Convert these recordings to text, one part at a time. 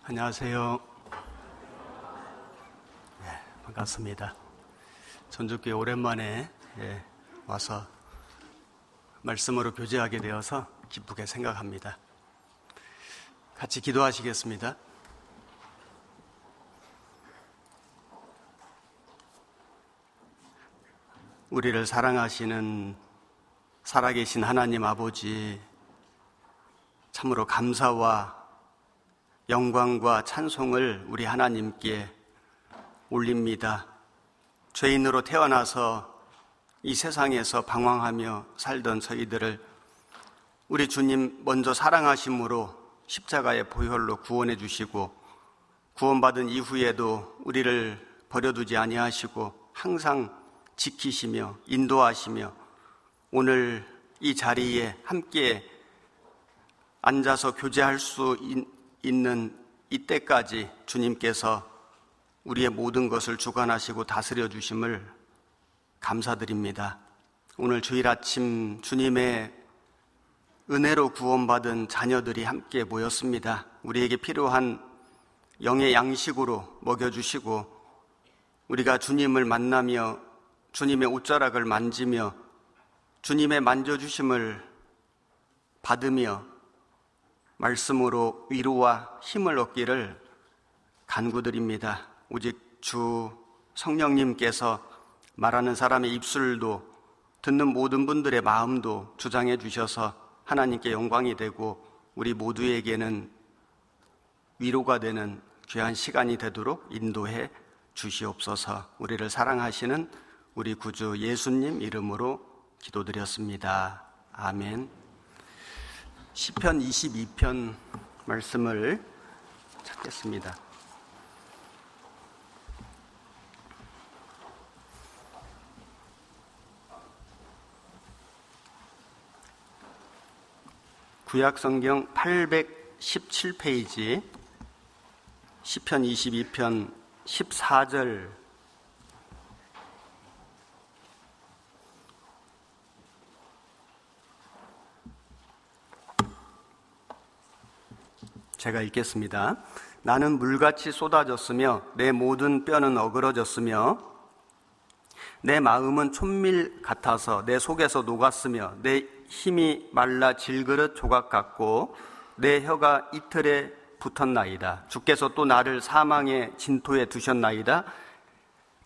안녕하세요. 반갑습니다. 전주교회 오랜만에 와서 말씀으로 교제하게 되어서 기쁘게 생각합니다. 같이 기도하시겠습니다. 우리를 사랑하시는 살아계신 하나님 아버지, 참으로 감사와 영광과 찬송을 우리 하나님께 올립니다. 죄인으로 태어나서 이 세상에서 방황하며 살던 저희들을 우리 주님 먼저 사랑하심으로 십자가의 보혈로 구원해 주시고, 구원받은 이후에도 우리를 버려두지 아니하시고 항상 지키시며 인도하시며 오늘 이 자리에 함께 앉아서 교제할 수 있는 이때까지 주님께서 우리의 모든 것을 주관하시고 다스려 주심을 감사드립니다. 오늘 주일 아침 주님의 은혜로 구원받은 자녀들이 함께 모였습니다. 우리에게 필요한 영의 양식으로 먹여주시고, 우리가 주님을 만나며 주님의 옷자락을 만지며 주님의 만져주심을 받으며 말씀으로 위로와 힘을 얻기를 간구드립니다. 오직 주 성령님께서 말하는 사람의 입술도 듣는 모든 분들의 마음도 주장해 주셔서 하나님께 영광이 되고 우리 모두에게는 위로가 되는 귀한 시간이 되도록 인도해 주시옵소서. 우리를 사랑하시는 우리 구주 예수님 이름으로 기도드렸습니다. 아멘. 시편 22편 말씀을 찾겠습니다. 구약성경 817페이지 시편 22편 14절 제가 읽겠습니다. 나는 물같이 쏟아졌으며 내 모든 뼈는 어그러졌으며 내 마음은 촛밀 같아서 내 속에서 녹았으며 내 힘이 말라 질그릇 조각 같고 내 혀가 이틀에 붙었나이다. 주께서 또 나를 사망의 진토에 두셨나이다.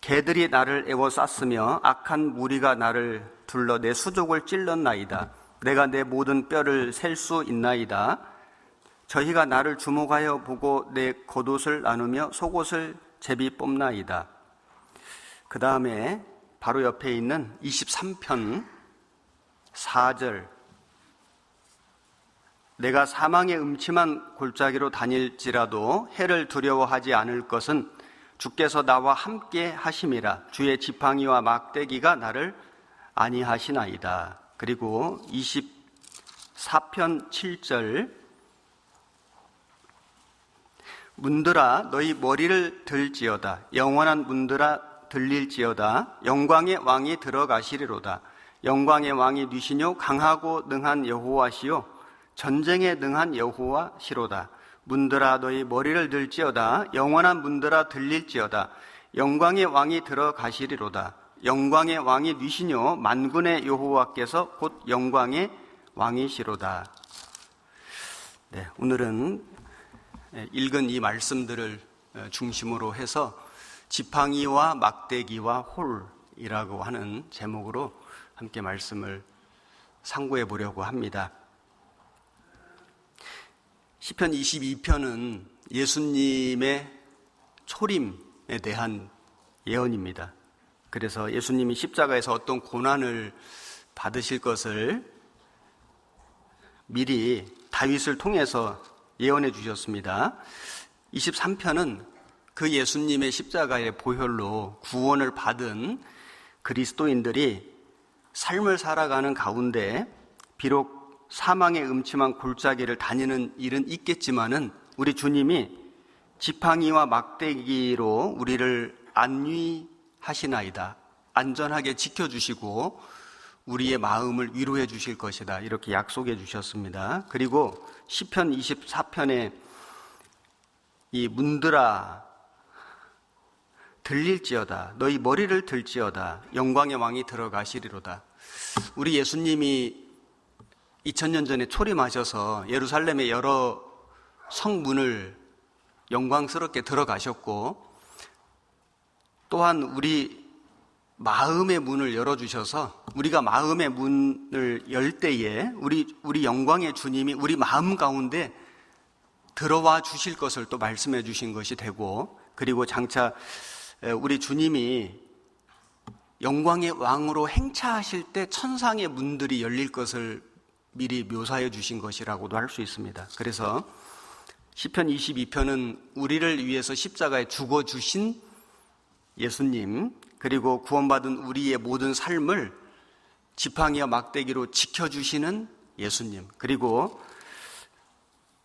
개들이 나를 에워쌌으며 악한 무리가 나를 둘러 내 수족을 찔렀나이다. 내가 내 모든 뼈를 셀 수 있나이다. 저희가 나를 주목하여 보고 내 겉옷을 나누며 속옷을 제비 뽑나이다. 그 다음에 바로 옆에 있는 23편 4절 내가 사망의 음침한 골짜기로 다닐지라도 해를 두려워하지 않을 것은 주께서 나와 함께 하심이라. 주의 지팡이와 막대기가 나를 안위하시나이다. 그리고 24편 7절 문들아 너희 머리를 들지어다. 영원한 문들아 들릴지어다. 영광의 왕이 들어가시리로다. 영광의 왕이 뉘시뇨 강하고 능한 여호와시요 전쟁에 능한 여호와시로다. 문들아 너희 머리를 들지어다. 영원한 문들아 들릴지어다. 영광의 왕이 들어가시리로다. 영광의 왕이 뉘시뇨 만군의 여호와께서 곧 영광의 왕이시로다. 네, 오늘은 읽은 이 말씀들을 중심으로 해서 지팡이와 막대기와 홀이라고 하는 제목으로 함께 말씀을 상고해 보려고 합니다. 시편 22편은 예수님의 초림에 대한 예언입니다. 그래서 예수님이 십자가에서 어떤 고난을 받으실 것을 미리 다윗을 통해서 예언해 주셨습니다. 23편은 그 예수님의 십자가의 보혈로 구원을 받은 그리스도인들이 삶을 살아가는 가운데 비록 사망의 음침한 골짜기를 다니는 일은 있겠지만은 우리 주님이 지팡이와 막대기로 우리를 안위하시나이다. 안전하게 지켜주시고 우리의 마음을 위로해 주실 것이다. 이렇게 약속해 주셨습니다. 그리고 시편 24편에 이 문들아 들릴지어다, 너희 머리를 들지어다, 영광의 왕이 들어가시리로다. 우리 예수님이 2000년 전에 초림하셔서 예루살렘의 여러 성문을 영광스럽게 들어가셨고, 또한 우리 마음의 문을 열어주셔서 우리가 마음의 문을 열 때에 우리 영광의 주님이 우리 마음 가운데 들어와 주실 것을 또 말씀해 주신 것이 되고, 그리고 장차 우리 주님이 영광의 왕으로 행차하실 때 천상의 문들이 열릴 것을 미리 묘사해 주신 것이라고도 할 수 있습니다. 그래서 시편 22편은 우리를 위해서 십자가에 죽어주신 예수님, 그리고 구원받은 우리의 모든 삶을 지팡이와 막대기로 지켜주시는 예수님, 그리고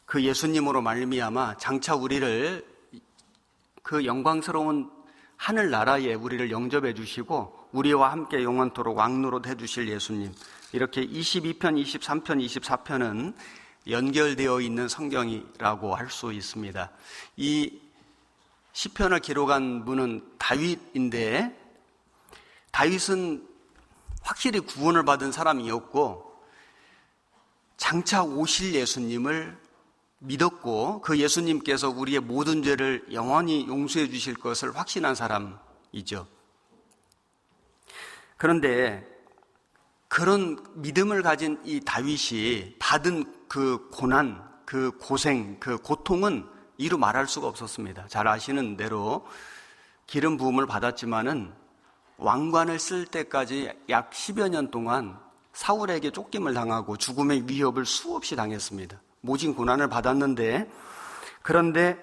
그 예수님으로 말미암아 장차 우리를 그 영광스러운 하늘나라에 우리를 영접해 주시고 우리와 함께 영원토록 왕노릇 해주실 예수님, 이렇게 22편, 23편, 24편은 연결되어 있는 성경이라고 할 수 있습니다. 이 시편을 기록한 분은 다윗인데, 다윗은 확실히 구원을 받은 사람이었고 장차 오실 예수님을 믿었고, 그 예수님께서 우리의 모든 죄를 영원히 용서해 주실 것을 확신한 사람이죠. 그런데 그런 믿음을 가진 이 다윗이 받은 그 고난, 그 고생, 그 고통은 이루 말할 수가 없었습니다. 잘 아시는 대로 기름 부음을 받았지만은 왕관을 쓸 때까지 약 10여 년 동안 사울에게 쫓김을 당하고 죽음의 위협을 수없이 당했습니다. 모진 고난을 받았는데, 그런데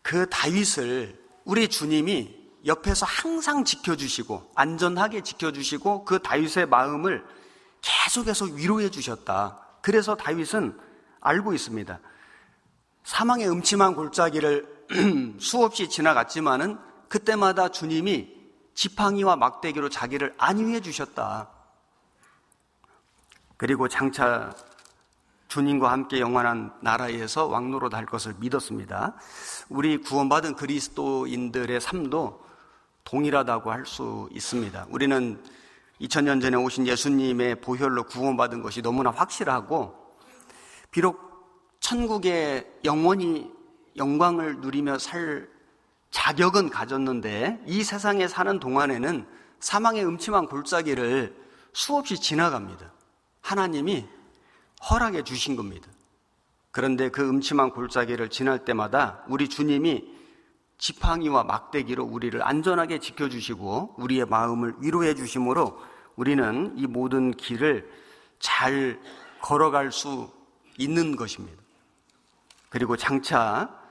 그 다윗을 우리 주님이 옆에서 항상 지켜주시고 안전하게 지켜주시고 그 다윗의 마음을 계속해서 위로해 주셨다. 그래서 다윗은 알고 있습니다. 사망의 음침한 골짜기를 수없이 지나갔지만은 그때마다 주님이 지팡이와 막대기로 자기를 안위해 주셨다. 그리고 장차 주님과 함께 영원한 나라에서 왕노릇 할 것을 믿었습니다. 우리 구원받은 그리스도인들의 삶도 동일하다고 할 수 있습니다. 우리는 2000년 전에 오신 예수님의 보혈로 구원받은 것이 너무나 확실하고, 비록 천국에 영원히 영광을 누리며 살 자격은 가졌는데 이 세상에 사는 동안에는 사망의 음침한 골짜기를 수없이 지나갑니다. 하나님이 허락해 주신 겁니다. 그런데 그 음침한 골짜기를 지날 때마다 우리 주님이 지팡이와 막대기로 우리를 안전하게 지켜주시고 우리의 마음을 위로해 주심으로 우리는 이 모든 길을 잘 걸어갈 수 있는 것입니다. 그리고 장차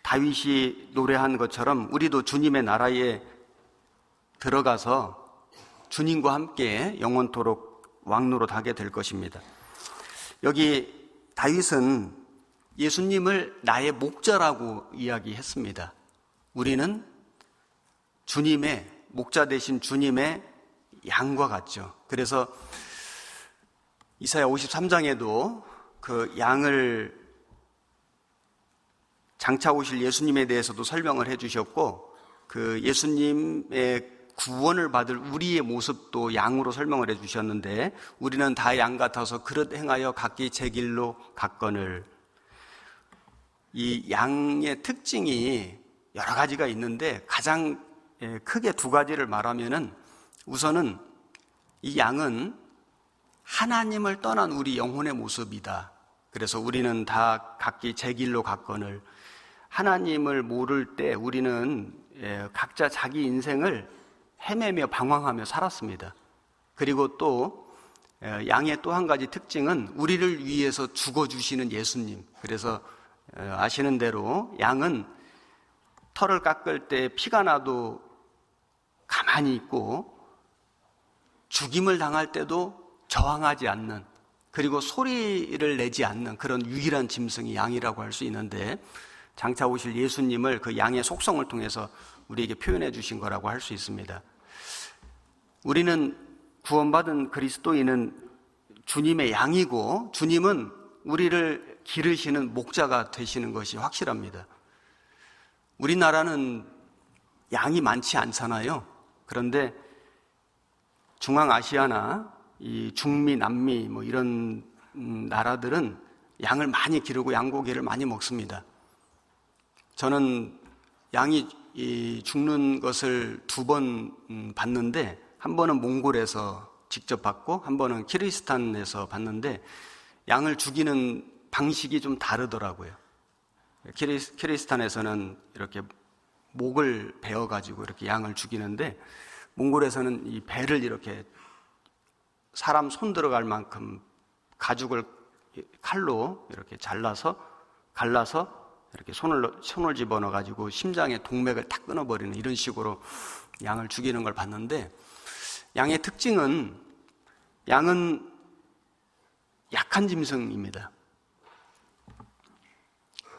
다윗이 노래한 것처럼 우리도 주님의 나라에 들어가서 주님과 함께 영원토록 왕노릇 하게 될 것입니다. 여기 다윗은 예수님을 나의 목자라고 이야기했습니다. 우리는 주님의 목자 되신 주님의 양과 같죠. 그래서 이사야 53장에도 그 양을 장차 오실 예수님에 대해서도 설명을 해주셨고, 그 예수님의 구원을 받을 우리의 모습도 양으로 설명을 해주셨는데, 우리는 다 양 같아서 그릇 행하여 각기 제 길로 갔거늘. 이 양의 특징이 여러 가지가 있는데 가장 크게 두 가지를 말하면은, 우선은 이 양은 하나님을 떠난 우리 영혼의 모습이다. 그래서 우리는 다 각기 제 길로 갔거늘. 하나님을 모를 때 우리는 각자 자기 인생을 헤매며 방황하며 살았습니다. 그리고 또 양의 또 한 가지 특징은 우리를 위해서 죽어주시는 예수님. 그래서 아시는 대로 양은 털을 깎을 때 피가 나도 가만히 있고 죽임을 당할 때도 저항하지 않는, 그리고 소리를 내지 않는 그런 유일한 짐승이 양이라고 할 수 있는데, 장차 오실 예수님을 그 양의 속성을 통해서 우리에게 표현해 주신 거라고 할 수 있습니다. 우리는 구원받은 그리스도인은 주님의 양이고, 주님은 우리를 기르시는 목자가 되시는 것이 확실합니다. 우리나라는 양이 많지 않잖아요. 그런데 중앙아시아나 이 중미, 남미 뭐 이런 나라들은 양을 많이 기르고 양고기를 많이 먹습니다. 저는 양이 죽는 것을 2번 봤는데, 한 번은 몽골에서 직접 봤고 한 번은 키르기스탄에서 봤는데 양을 죽이는 방식이 좀 다르더라고요. 키르기스탄에서는 이렇게 목을 베어가지고 이렇게 양을 죽이는데, 몽골에서는 이 배를 이렇게 사람 손 들어갈 만큼 가죽을 칼로 이렇게 갈라서 이렇게 손을 집어넣어가지고 심장에 동맥을 탁 끊어버리는 이런 식으로 양을 죽이는 걸 봤는데, 양의 특징은, 양은 약한 짐승입니다.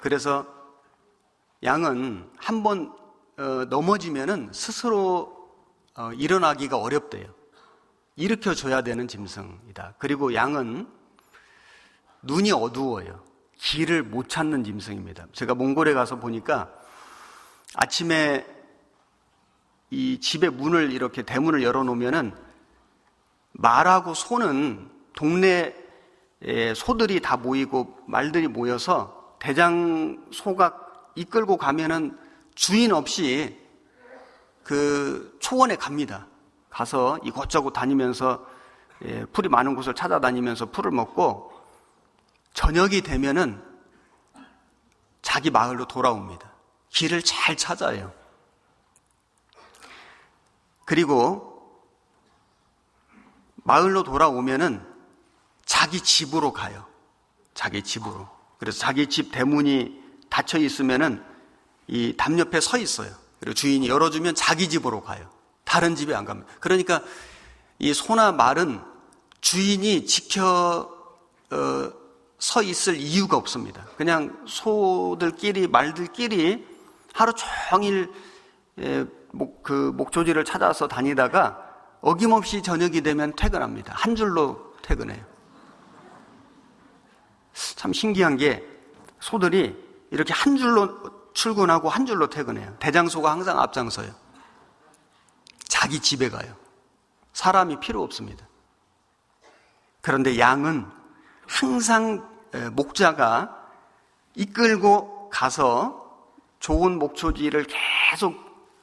그래서 양은 한번 넘어지면은 스스로 일어나기가 어렵대요. 일으켜줘야 되는 짐승이다. 그리고 양은 눈이 어두워요. 길을 못 찾는 짐승입니다. 제가 몽골에 가서 보니까 아침에 이 집의 문을 이렇게 대문을 열어놓으면은 말하고 소는 동네 소들이 다 모이고 말들이 모여서 대장소가 이끌고 가면은 주인 없이 그 초원에 갑니다. 가서 이곳저곳 다니면서 풀이 많은 곳을 찾아다니면서 풀을 먹고 저녁이 되면은 자기 마을로 돌아옵니다. 길을 잘 찾아요. 그리고 마을로 돌아오면은 자기 집으로 가요. 자기 집으로. 그래서 자기 집 대문이 닫혀 있으면은 이 담 옆에 서 있어요. 그리고 주인이 열어주면 자기 집으로 가요. 다른 집에 안 갑니다. 그러니까 이 소나 말은 주인이 서 있을 이유가 없습니다. 그냥 소들끼리 말들끼리 하루 종일 목조지를 찾아서 다니다가 어김없이 저녁이 되면 퇴근합니다. 한 줄로 퇴근해요. 참 신기한 게 소들이 이렇게 한 줄로 출근하고 한 줄로 퇴근해요. 대장소가 항상 앞장서요. 자기 집에 가요. 사람이 필요 없습니다. 그런데 양은 항상 목자가 이끌고 가서 좋은 목초지를 계속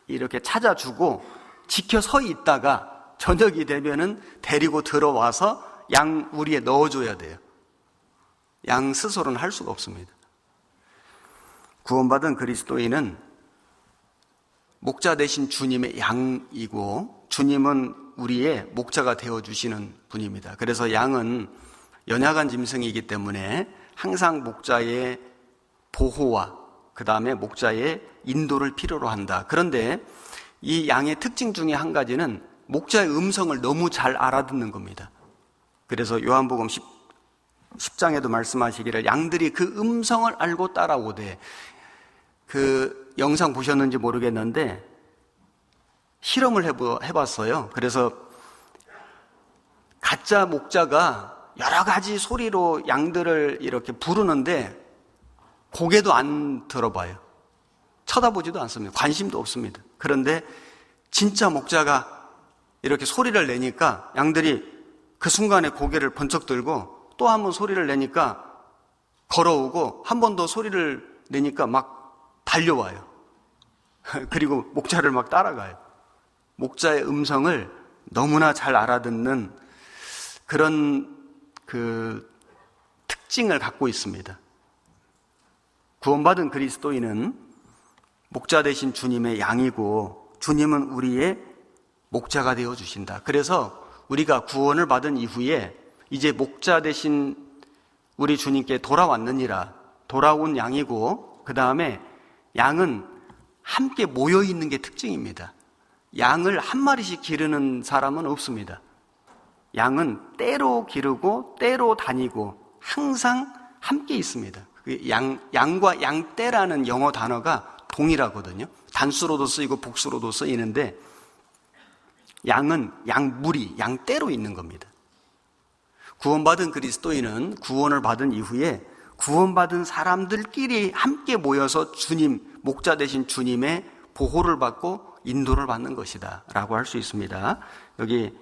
이렇게 찾아주고 지켜 서 있다가 저녁이 되면은 데리고 들어와서 양 우리에 넣어줘야 돼요. 양 스스로는 할 수가 없습니다. 구원받은 그리스도인은 목자 되신 주님의 양이고 주님은 우리의 목자가 되어주시는 분입니다. 그래서 양은 연약한 짐승이기 때문에 항상 목자의 보호와 그 다음에 목자의 인도를 필요로 한다. 그런데 이 양의 특징 중에 한 가지는 목자의 음성을 너무 잘 알아듣는 겁니다. 그래서 요한복음 10장에도 말씀하시기를 양들이 그 음성을 알고 따라오되, 그 영상 보셨는지 모르겠는데 실험을 해봤어요. 그래서 가짜 목자가 여러 가지 소리로 양들을 이렇게 부르는데 고개도 안 들어봐요. 쳐다보지도 않습니다. 관심도 없습니다. 그런데 진짜 목자가 이렇게 소리를 내니까 양들이 그 순간에 고개를 번쩍 들고 또 한 번 소리를 내니까 걸어오고 한 번 더 소리를 내니까 막 달려와요. 그리고 목자를 막 따라가요. 목자의 음성을 너무나 잘 알아듣는 그런 그 특징을 갖고 있습니다. 구원받은 그리스도인은 목자 되신 주님의 양이고 주님은 우리의 목자가 되어 주신다. 그래서 우리가 구원을 받은 이후에 이제 목자 되신 우리 주님께 돌아왔느니라, 돌아온 양이고, 그 다음에 양은 함께 모여 있는 게 특징입니다. 양을 한 마리씩 기르는 사람은 없습니다. 양은 때로 기르고 때로 다니고 항상 함께 있습니다. 양과 양떼라는 영어 단어가 동일하거든요. 단수로도 쓰이고 복수로도 쓰이는데 양은 양무리, 양떼로 있는 겁니다. 구원받은 그리스도인은 구원을 받은 이후에 구원받은 사람들끼리 함께 모여서 주님, 목자 되신 주님의 보호를 받고 인도를 받는 것이다 라고 할 수 있습니다. 여기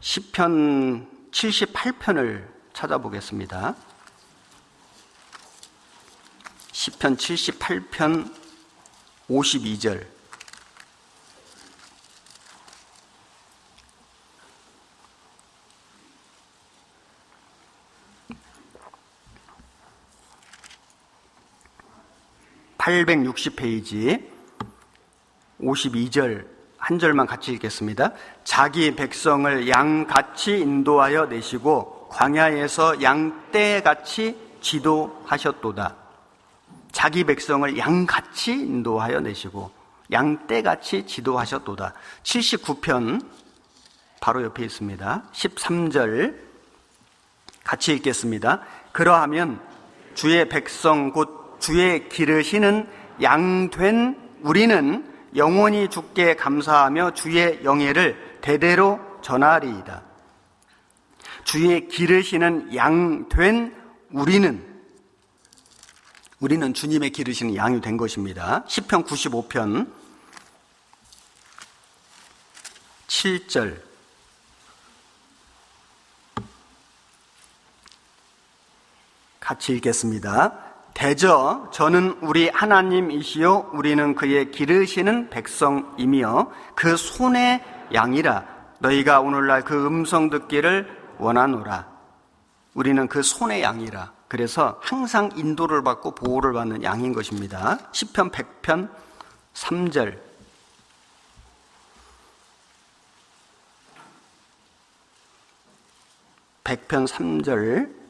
시편 78편을 찾아보겠습니다. 시편 78편 52절. (860페이지) 52절 한 절만 같이 읽겠습니다. 자기 백성을 양같이 인도하여 내시고 광야에서 양떼같이 지도하셨도다. 자기 백성을 양같이 인도하여 내시고 양떼같이 지도하셨도다. 79편 바로 옆에 있습니다. 13절 같이 읽겠습니다. 그러하면 주의 백성 곧 주의 기르시는 양 된 우리는 영원히 주께 감사하며 주의 영예를 대대로 전하리이다. 주의 기르시는 양 된 우리는 주님의 기르시는 양이 된 것입니다. 시편 95편 7절 같이 읽겠습니다. 대저 저는 우리 하나님이시요 우리는 그의 기르시는 백성이며 그 손의 양이라. 너희가 오늘날 그 음성 듣기를 원하노라. 우리는 그 손의 양이라. 그래서 항상 인도를 받고 보호를 받는 양인 것입니다. 시편 100편 3절 (100편 3절)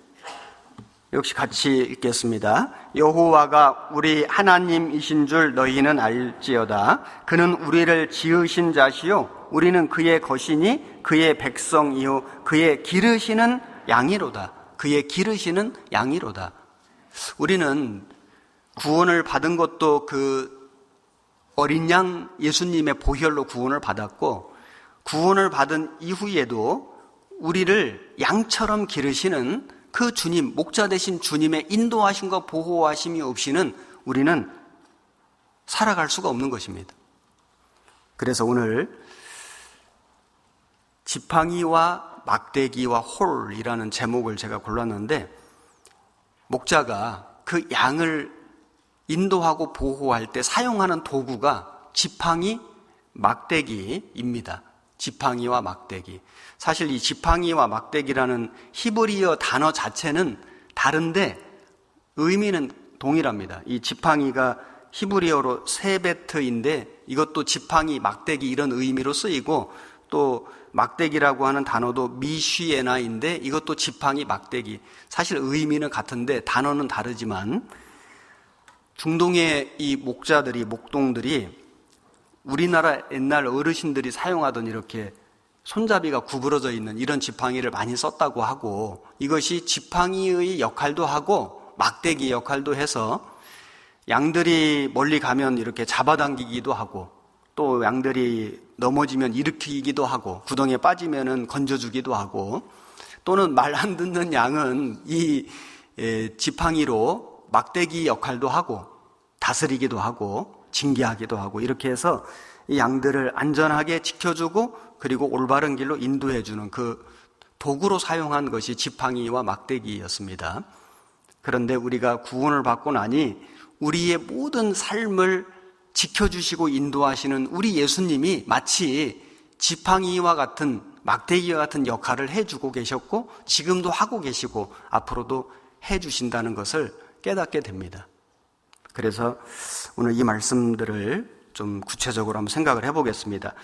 역시 같이 읽겠습니다. 여호와가 우리 하나님이신 줄 너희는 알지어다. 그는 우리를 지으신 자시요 우리는 그의 것이니 그의 백성이요 그의 기르시는 양이로다. 그의 기르시는 양이로다. 우리는 구원을 받은 것도 그 어린 양 예수님의 보혈로 구원을 받았고, 구원을 받은 이후에도 우리를 양처럼 기르시는 그 주님, 목자 되신 주님의 인도하심과 보호하심이 없이는 우리는 살아갈 수가 없는 것입니다. 그래서 오늘 지팡이와 막대기와 홀이라는 제목을 제가 골랐는데, 목자가 그 양을 인도하고 보호할 때 사용하는 도구가 지팡이, 막대기입니다. 지팡이와 막대기. 사실 이 지팡이와 막대기라는 히브리어 단어 자체는 다른데 의미는 동일합니다. 이 지팡이가 히브리어로 세베트인데 이것도 지팡이, 막대기 이런 의미로 쓰이고, 또 막대기라고 하는 단어도 미쉬에나인데 이것도 지팡이, 막대기. 사실 의미는 같은데 단어는 다르지만, 중동의 이 목자들이, 목동들이 우리나라 옛날 어르신들이 사용하던 이렇게 손잡이가 구부러져 있는 이런 지팡이를 많이 썼다고 하고, 이것이 지팡이의 역할도 하고 막대기 역할도 해서 양들이 멀리 가면 이렇게 잡아당기기도 하고, 또 양들이 넘어지면 일으키기도 하고, 구덩이에 빠지면은 건져주기도 하고, 또는 말 안 듣는 양은 이 지팡이로 막대기 역할도 하고 다스리기도 하고 징계하기도 하고, 이렇게 해서 이 양들을 안전하게 지켜주고 그리고 올바른 길로 인도해주는 그 도구로 사용한 것이 지팡이와 막대기였습니다. 그런데 우리가 구원을 받고 나니 우리의 모든 삶을 지켜주시고 인도하시는 우리 예수님이 마치 지팡이와 같은, 막대기와 같은 역할을 해주고 계셨고, 지금도 하고 계시고 앞으로도 해주신다는 것을 깨닫게 됩니다. 그래서 오늘 이 말씀들을 좀 구체적으로 한번 생각을 해보겠습니다.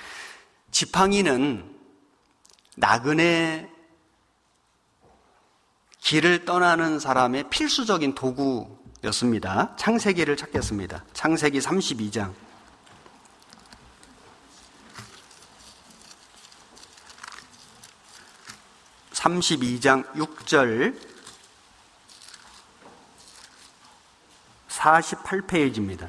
지팡이는 나그네 길을 떠나는 사람의 필수적인 도구였습니다. 창세기를 찾겠습니다. 창세기 32장. (32장) 6절 48페이지입니다.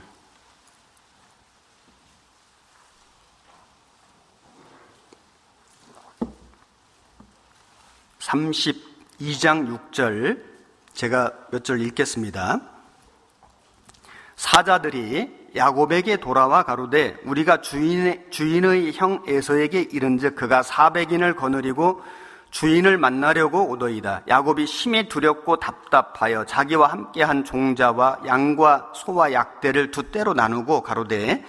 (32장) 6절 제가 몇 절 읽겠습니다. 사자들이 야곱에게 돌아와 가로되 우리가 주인의 형 에서에게 이른즉 그가 400인을 거느리고 주인을 만나려고 오더이다. 야곱이 심히 두렵고 답답하여 자기와 함께한 종자와 양과 소와 약대를 두 떼로 나누고 가로되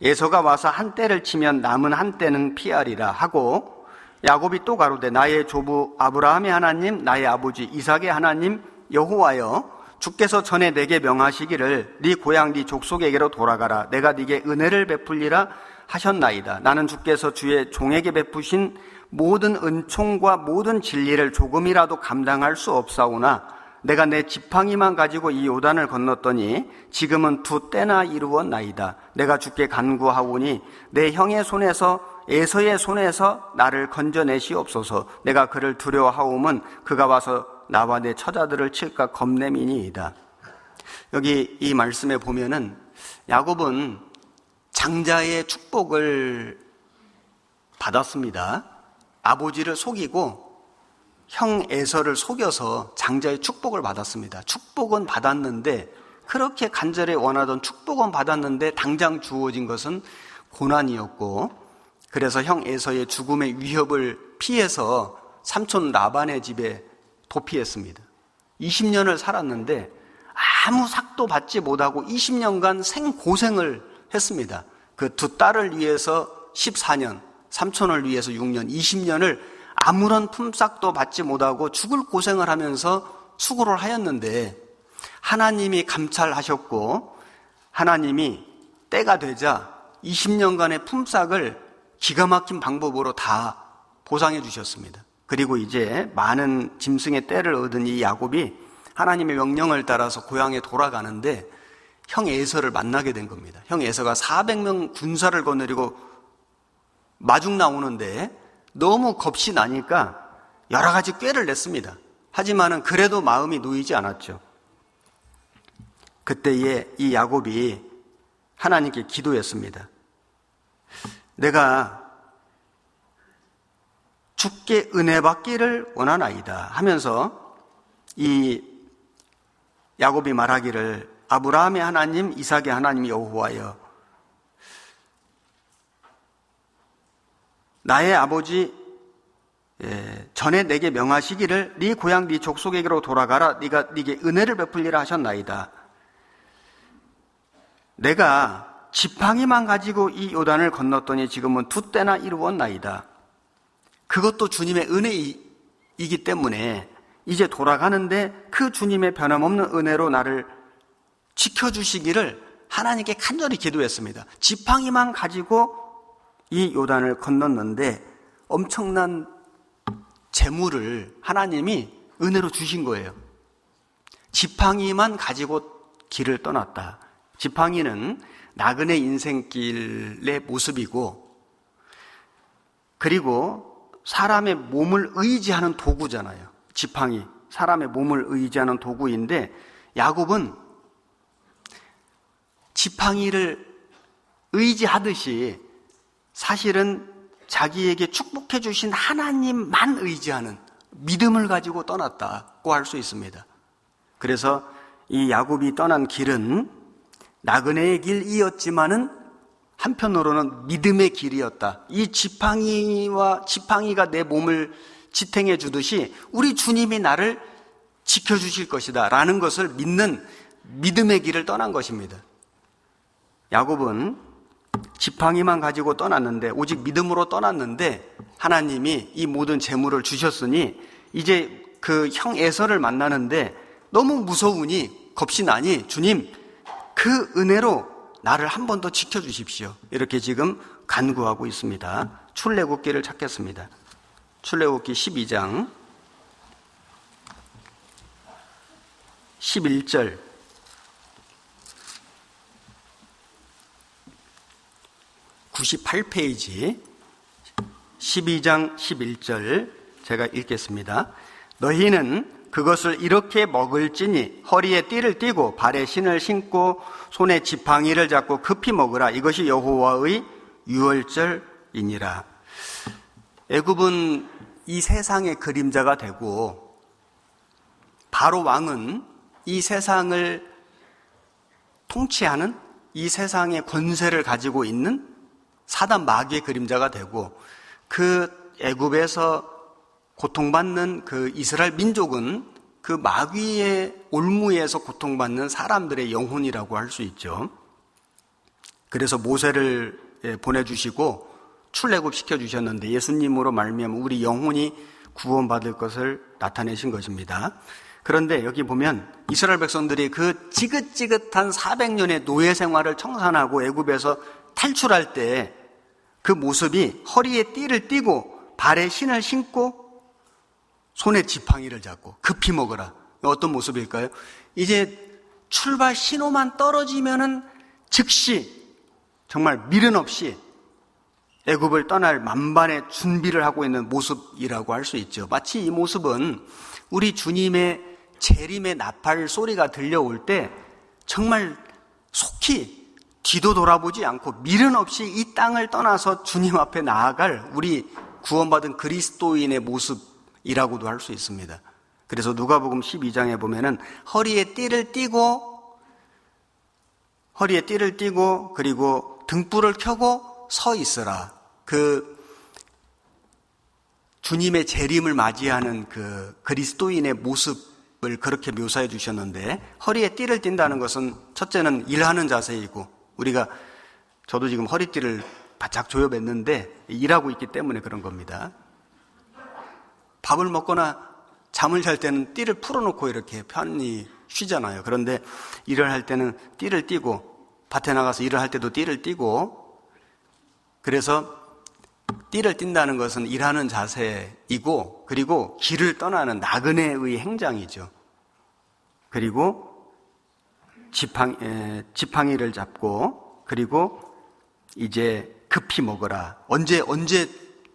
에서가 와서 한 떼를 치면 남은 한 떼는 피하리라 하고 야곱이 또 가로되 나의 조부 아브라함의 하나님 나의 아버지 이삭의 하나님 여호와여 주께서 전에 내게 명하시기를 네 고향 네 족속에게로 돌아가라 내가 네게 은혜를 베풀리라 하셨나이다. 나는 주께서 주의 종에게 베푸신 모든 은총과 모든 진리를 조금이라도 감당할 수 없사오나 내가 내 지팡이만 가지고 이 요단을 건넜더니 지금은 두 때나 이루었나이다. 내가 주께 간구하오니 내 형의 손에서 에서의 손에서 나를 건져내시옵소서. 내가 그를 두려워하오면 그가 와서 나와 내 처자들을 칠까 겁내미니이다. 여기 이 말씀에 보면은 야곱은 장자의 축복을 받았습니다. 아버지를 속이고 형 에서를 속여서 장자의 축복을 받았습니다. 축복은 받았는데 그렇게 간절히 원하던 축복은 받았는데 당장 주어진 것은 고난이었고 그래서 형 에서의 죽음의 위협을 피해서 삼촌 라반의 집에 도피했습니다. 20년을 살았는데 아무 삭도 받지 못하고 20년간 생고생을 했습니다. 그 두 딸을 위해서 14년, 삼촌을 위해서 6년, 20년을 아무런 품삯도 받지 못하고 죽을 고생을 하면서 수고를 하였는데 하나님이 감찰하셨고 하나님이 때가 되자 20년간의 품삯을 기가 막힌 방법으로 다 보상해 주셨습니다. 그리고 이제 많은 짐승의 떼를 얻은 이 야곱이 하나님의 명령을 따라서 고향에 돌아가는데 형 에서를 만나게 된 겁니다. 형 에서가 400명 군사를 거느리고 마중 나오는데 너무 겁이 나니까 여러 가지 꾀를 냈습니다. 하지만은 그래도 마음이 놓이지 않았죠. 그때에 이 야곱이 하나님께 기도했습니다. 내가 주께 은혜 받기를 원하나이다 하면서 이 야곱이 말하기를 아브라함의 하나님, 이삭의 하나님 여호와여 나의 아버지 전에 내게 명하시기를 네 고향 네 족속에게로 돌아가라 네가 네게 은혜를 베풀리라 하셨나이다. 내가 지팡이만 가지고 이 요단을 건넜더니 지금은 두 때나 이루었나이다. 그것도 주님의 은혜이기 때문에 이제 돌아가는데 그 주님의 변함없는 은혜로 나를 지켜주시기를 하나님께 간절히 기도했습니다. 지팡이만 가지고 이 요단을 건넜는데 엄청난 재물을 하나님이 은혜로 주신 거예요. 지팡이만 가지고 길을 떠났다. 지팡이는 나그네 인생길의 모습이고 그리고 사람의 몸을 의지하는 도구잖아요. 지팡이, 사람의 몸을 의지하는 도구인데 야곱은 지팡이를 의지하듯이 사실은 자기에게 축복해 주신 하나님만 의지하는 믿음을 가지고 떠났다고 할 수 있습니다. 그래서 이 야곱이 떠난 길은 나그네의 길이었지만은 한편으로는 믿음의 길이었다. 이 지팡이가 내 몸을 지탱해 주듯이 우리 주님이 나를 지켜주실 것이다 라는 것을 믿는 믿음의 길을 떠난 것입니다. 야곱은 지팡이만 가지고 떠났는데 오직 믿음으로 떠났는데 하나님이 이 모든 재물을 주셨으니 이제 그 형 에서를 만나는데 너무 무서우니 겁이 나니 주님 그 은혜로 나를 한 번 더 지켜주십시오. 이렇게 지금 간구하고 있습니다. 출애굽기를 찾겠습니다. 출애굽기 12장 11절 98페이지 12장 11절 제가 읽겠습니다. 너희는 그것을 이렇게 먹을지니 허리에 띠를 띠고 발에 신을 신고 손에 지팡이를 잡고 급히 먹으라. 이것이 여호와의 유월절이니라. 애굽은 이 세상의 그림자가 되고 바로 왕은 이 세상을 통치하는, 이 세상의 권세를 가지고 있는 사단 마귀의 그림자가 되고, 그 애굽에서 고통받는 그 이스라엘 민족은 그 마귀의 올무에서 고통받는 사람들의 영혼이라고 할 수 있죠. 그래서 모세를 보내주시고 출애굽 시켜주셨는데, 예수님으로 말미암아 우리 영혼이 구원받을 것을 나타내신 것입니다. 그런데 여기 보면 이스라엘 백성들이 그 지긋지긋한 400년의 노예 생활을 청산하고 애굽에서 탈출할 때 그 모습이 허리에 띠를 띠고 발에 신을 신고 손에 지팡이를 잡고 급히 먹으라. 어떤 모습일까요? 이제 출발 신호만 떨어지면은 즉시 정말 미련 없이 애굽을 떠날 만반의 준비를 하고 있는 모습이라고 할 수 있죠. 마치 이 모습은 우리 주님의 재림의 나팔 소리가 들려올 때 정말 속히 뒤도 돌아보지 않고 미련 없이 이 땅을 떠나서 주님 앞에 나아갈 우리 구원받은 그리스도인의 모습이라고도 할 수 있습니다. 그래서 누가복음 12장에 보면은 허리에 띠를 띠고 그리고 등불을 켜고 서 있으라. 그 주님의 재림을 맞이하는 그 그리스도인의 모습을 그렇게 묘사해 주셨는데, 허리에 띠를 띈다는 것은 첫째는 일하는 자세이고, 저도 지금 허리띠를 바짝 조여맸는데 일하고 있기 때문에 그런 겁니다. 밥을 먹거나 잠을 잘 때는 띠를 풀어놓고 이렇게 편히 쉬잖아요. 그런데 일을 할 때는 띠를 띠고, 밭에 나가서 일을 할 때도 띠를 띠고, 그래서 띠를 띈다는 것은 일하는 자세이고, 그리고 길을 떠나는 나그네의 행장이죠. 그리고 지팡이를 잡고, 그리고 이제 급히 먹어라. 언제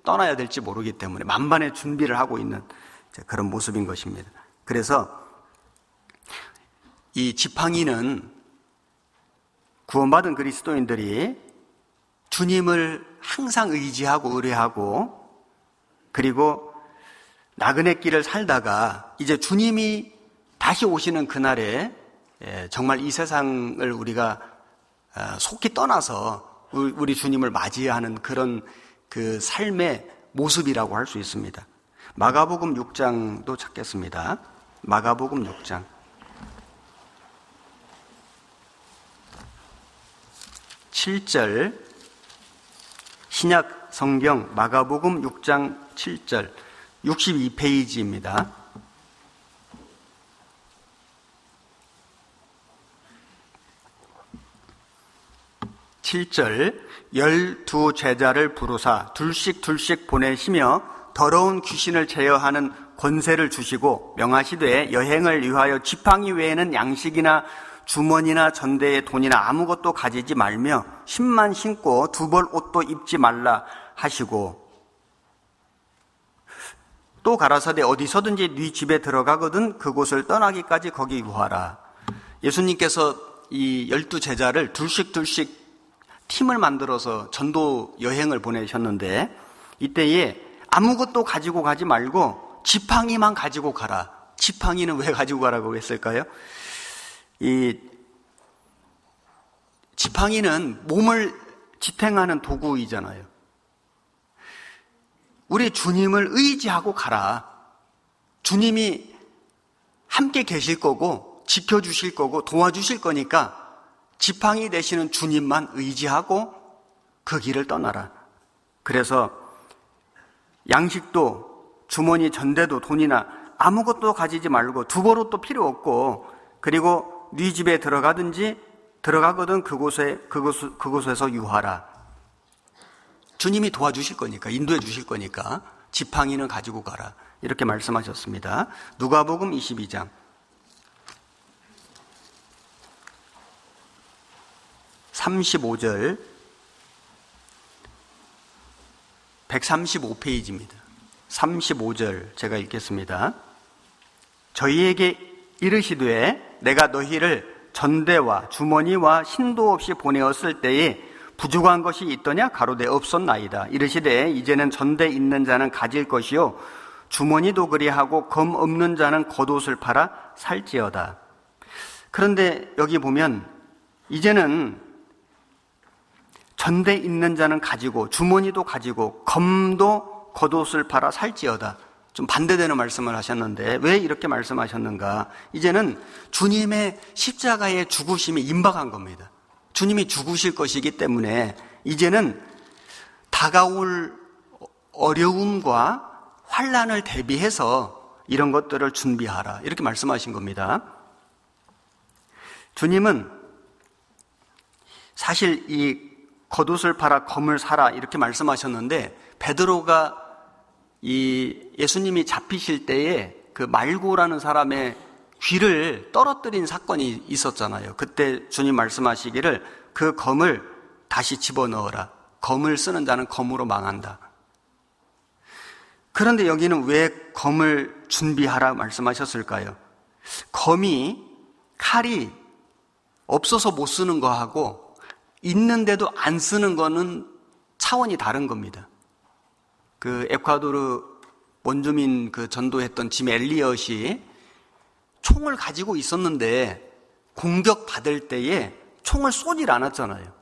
떠나야 될지 모르기 때문에 만반의 준비를 하고 있는 그런 모습인 것입니다. 그래서 이 지팡이는 구원받은 그리스도인들이 주님을 항상 의지하고 의뢰하고, 그리고 나그네 길을 살다가 이제 주님이 다시 오시는 그날에 정말 이 세상을 우리가 속히 떠나서 우리 주님을 맞이하는 그런 그 삶의 모습이라고 할 수 있습니다. 마가복음 6장도 찾겠습니다. 마가복음 6장 7절, 신약 성경 마가복음 6장 7절, 62페이지입니다. (7절) 12 제자를 부르사 둘씩 보내시며 더러운 귀신을 제어하는 권세를 주시고 명하시되 여행을 위하여 지팡이 외에는 양식이나 주머니나 전대에 돈이나 아무것도 가지지 말며 신만 신고 두 벌 옷도 입지 말라 하시고, 또 가라사대 어디서든지 네 집에 들어가거든 그곳을 떠나기까지 거기 유하라. 예수님께서 이 12 제자를 둘씩 팀을 만들어서 전도 여행을 보내셨는데, 이때에 아무것도 가지고 가지 말고 지팡이만 가지고 가라. 지팡이는 왜 가지고 가라고 했을까요? 이 지팡이는 몸을 지탱하는 도구이잖아요. 우리 주님을 의지하고 가라. 주님이 함께 계실 거고 지켜주실 거고 도와주실 거니까 지팡이 되시는 주님만 의지하고 그 길을 떠나라. 그래서 양식도 주머니 전대도 돈이나 아무것도 가지지 말고 두 벌옷도 필요 없고, 그리고 네 집에 들어가거든 그곳에서 유하라. 주님이 도와주실 거니까, 인도해 주실 거니까 지팡이는 가지고 가라. 이렇게 말씀하셨습니다. 누가복음 22장 35절 135페이지입니다. 35절 제가 읽겠습니다. 저희에게 이르시되 내가 너희를 전대와 주머니와 신도 없이 보내었을 때에 부족한 것이 있더냐? 가로되 없었나이다. 이르시되 이제는 전대 있는 자는 가질 것이요 주머니도 그리하고 검 없는 자는 겉옷을 팔아 살지어다. 그런데 여기 보면 이제는 전대 있는 자는 가지고 주머니도 가지고 검도 겉옷을 팔아 살지어다. 좀 반대되는 말씀을 하셨는데 왜 이렇게 말씀하셨는가? 이제는 주님의 십자가의 죽으심이 임박한 겁니다. 주님이 죽으실 것이기 때문에 이제는 다가올 어려움과 환난을 대비해서 이런 것들을 준비하라, 이렇게 말씀하신 겁니다. 주님은 사실 이 겉옷을 팔아 검을 사라 이렇게 말씀하셨는데, 베드로가 이 예수님이 잡히실 때에 그 말고라는 사람의 귀를 떨어뜨린 사건이 있었잖아요. 그때 주님 말씀하시기를 그 검을 다시 집어넣어라. 검을 쓰는 자는 검으로 망한다. 그런데 여기는 왜 검을 준비하라 말씀하셨을까요? 칼이 없어서 못 쓰는 거하고 있는데도 안 쓰는 거는 차원이 다른 겁니다. 그 에콰도르 원주민 그 전도했던 짐 엘리엇이 총을 가지고 있었는데 공격받을 때에 총을 쏘질 않았잖아요.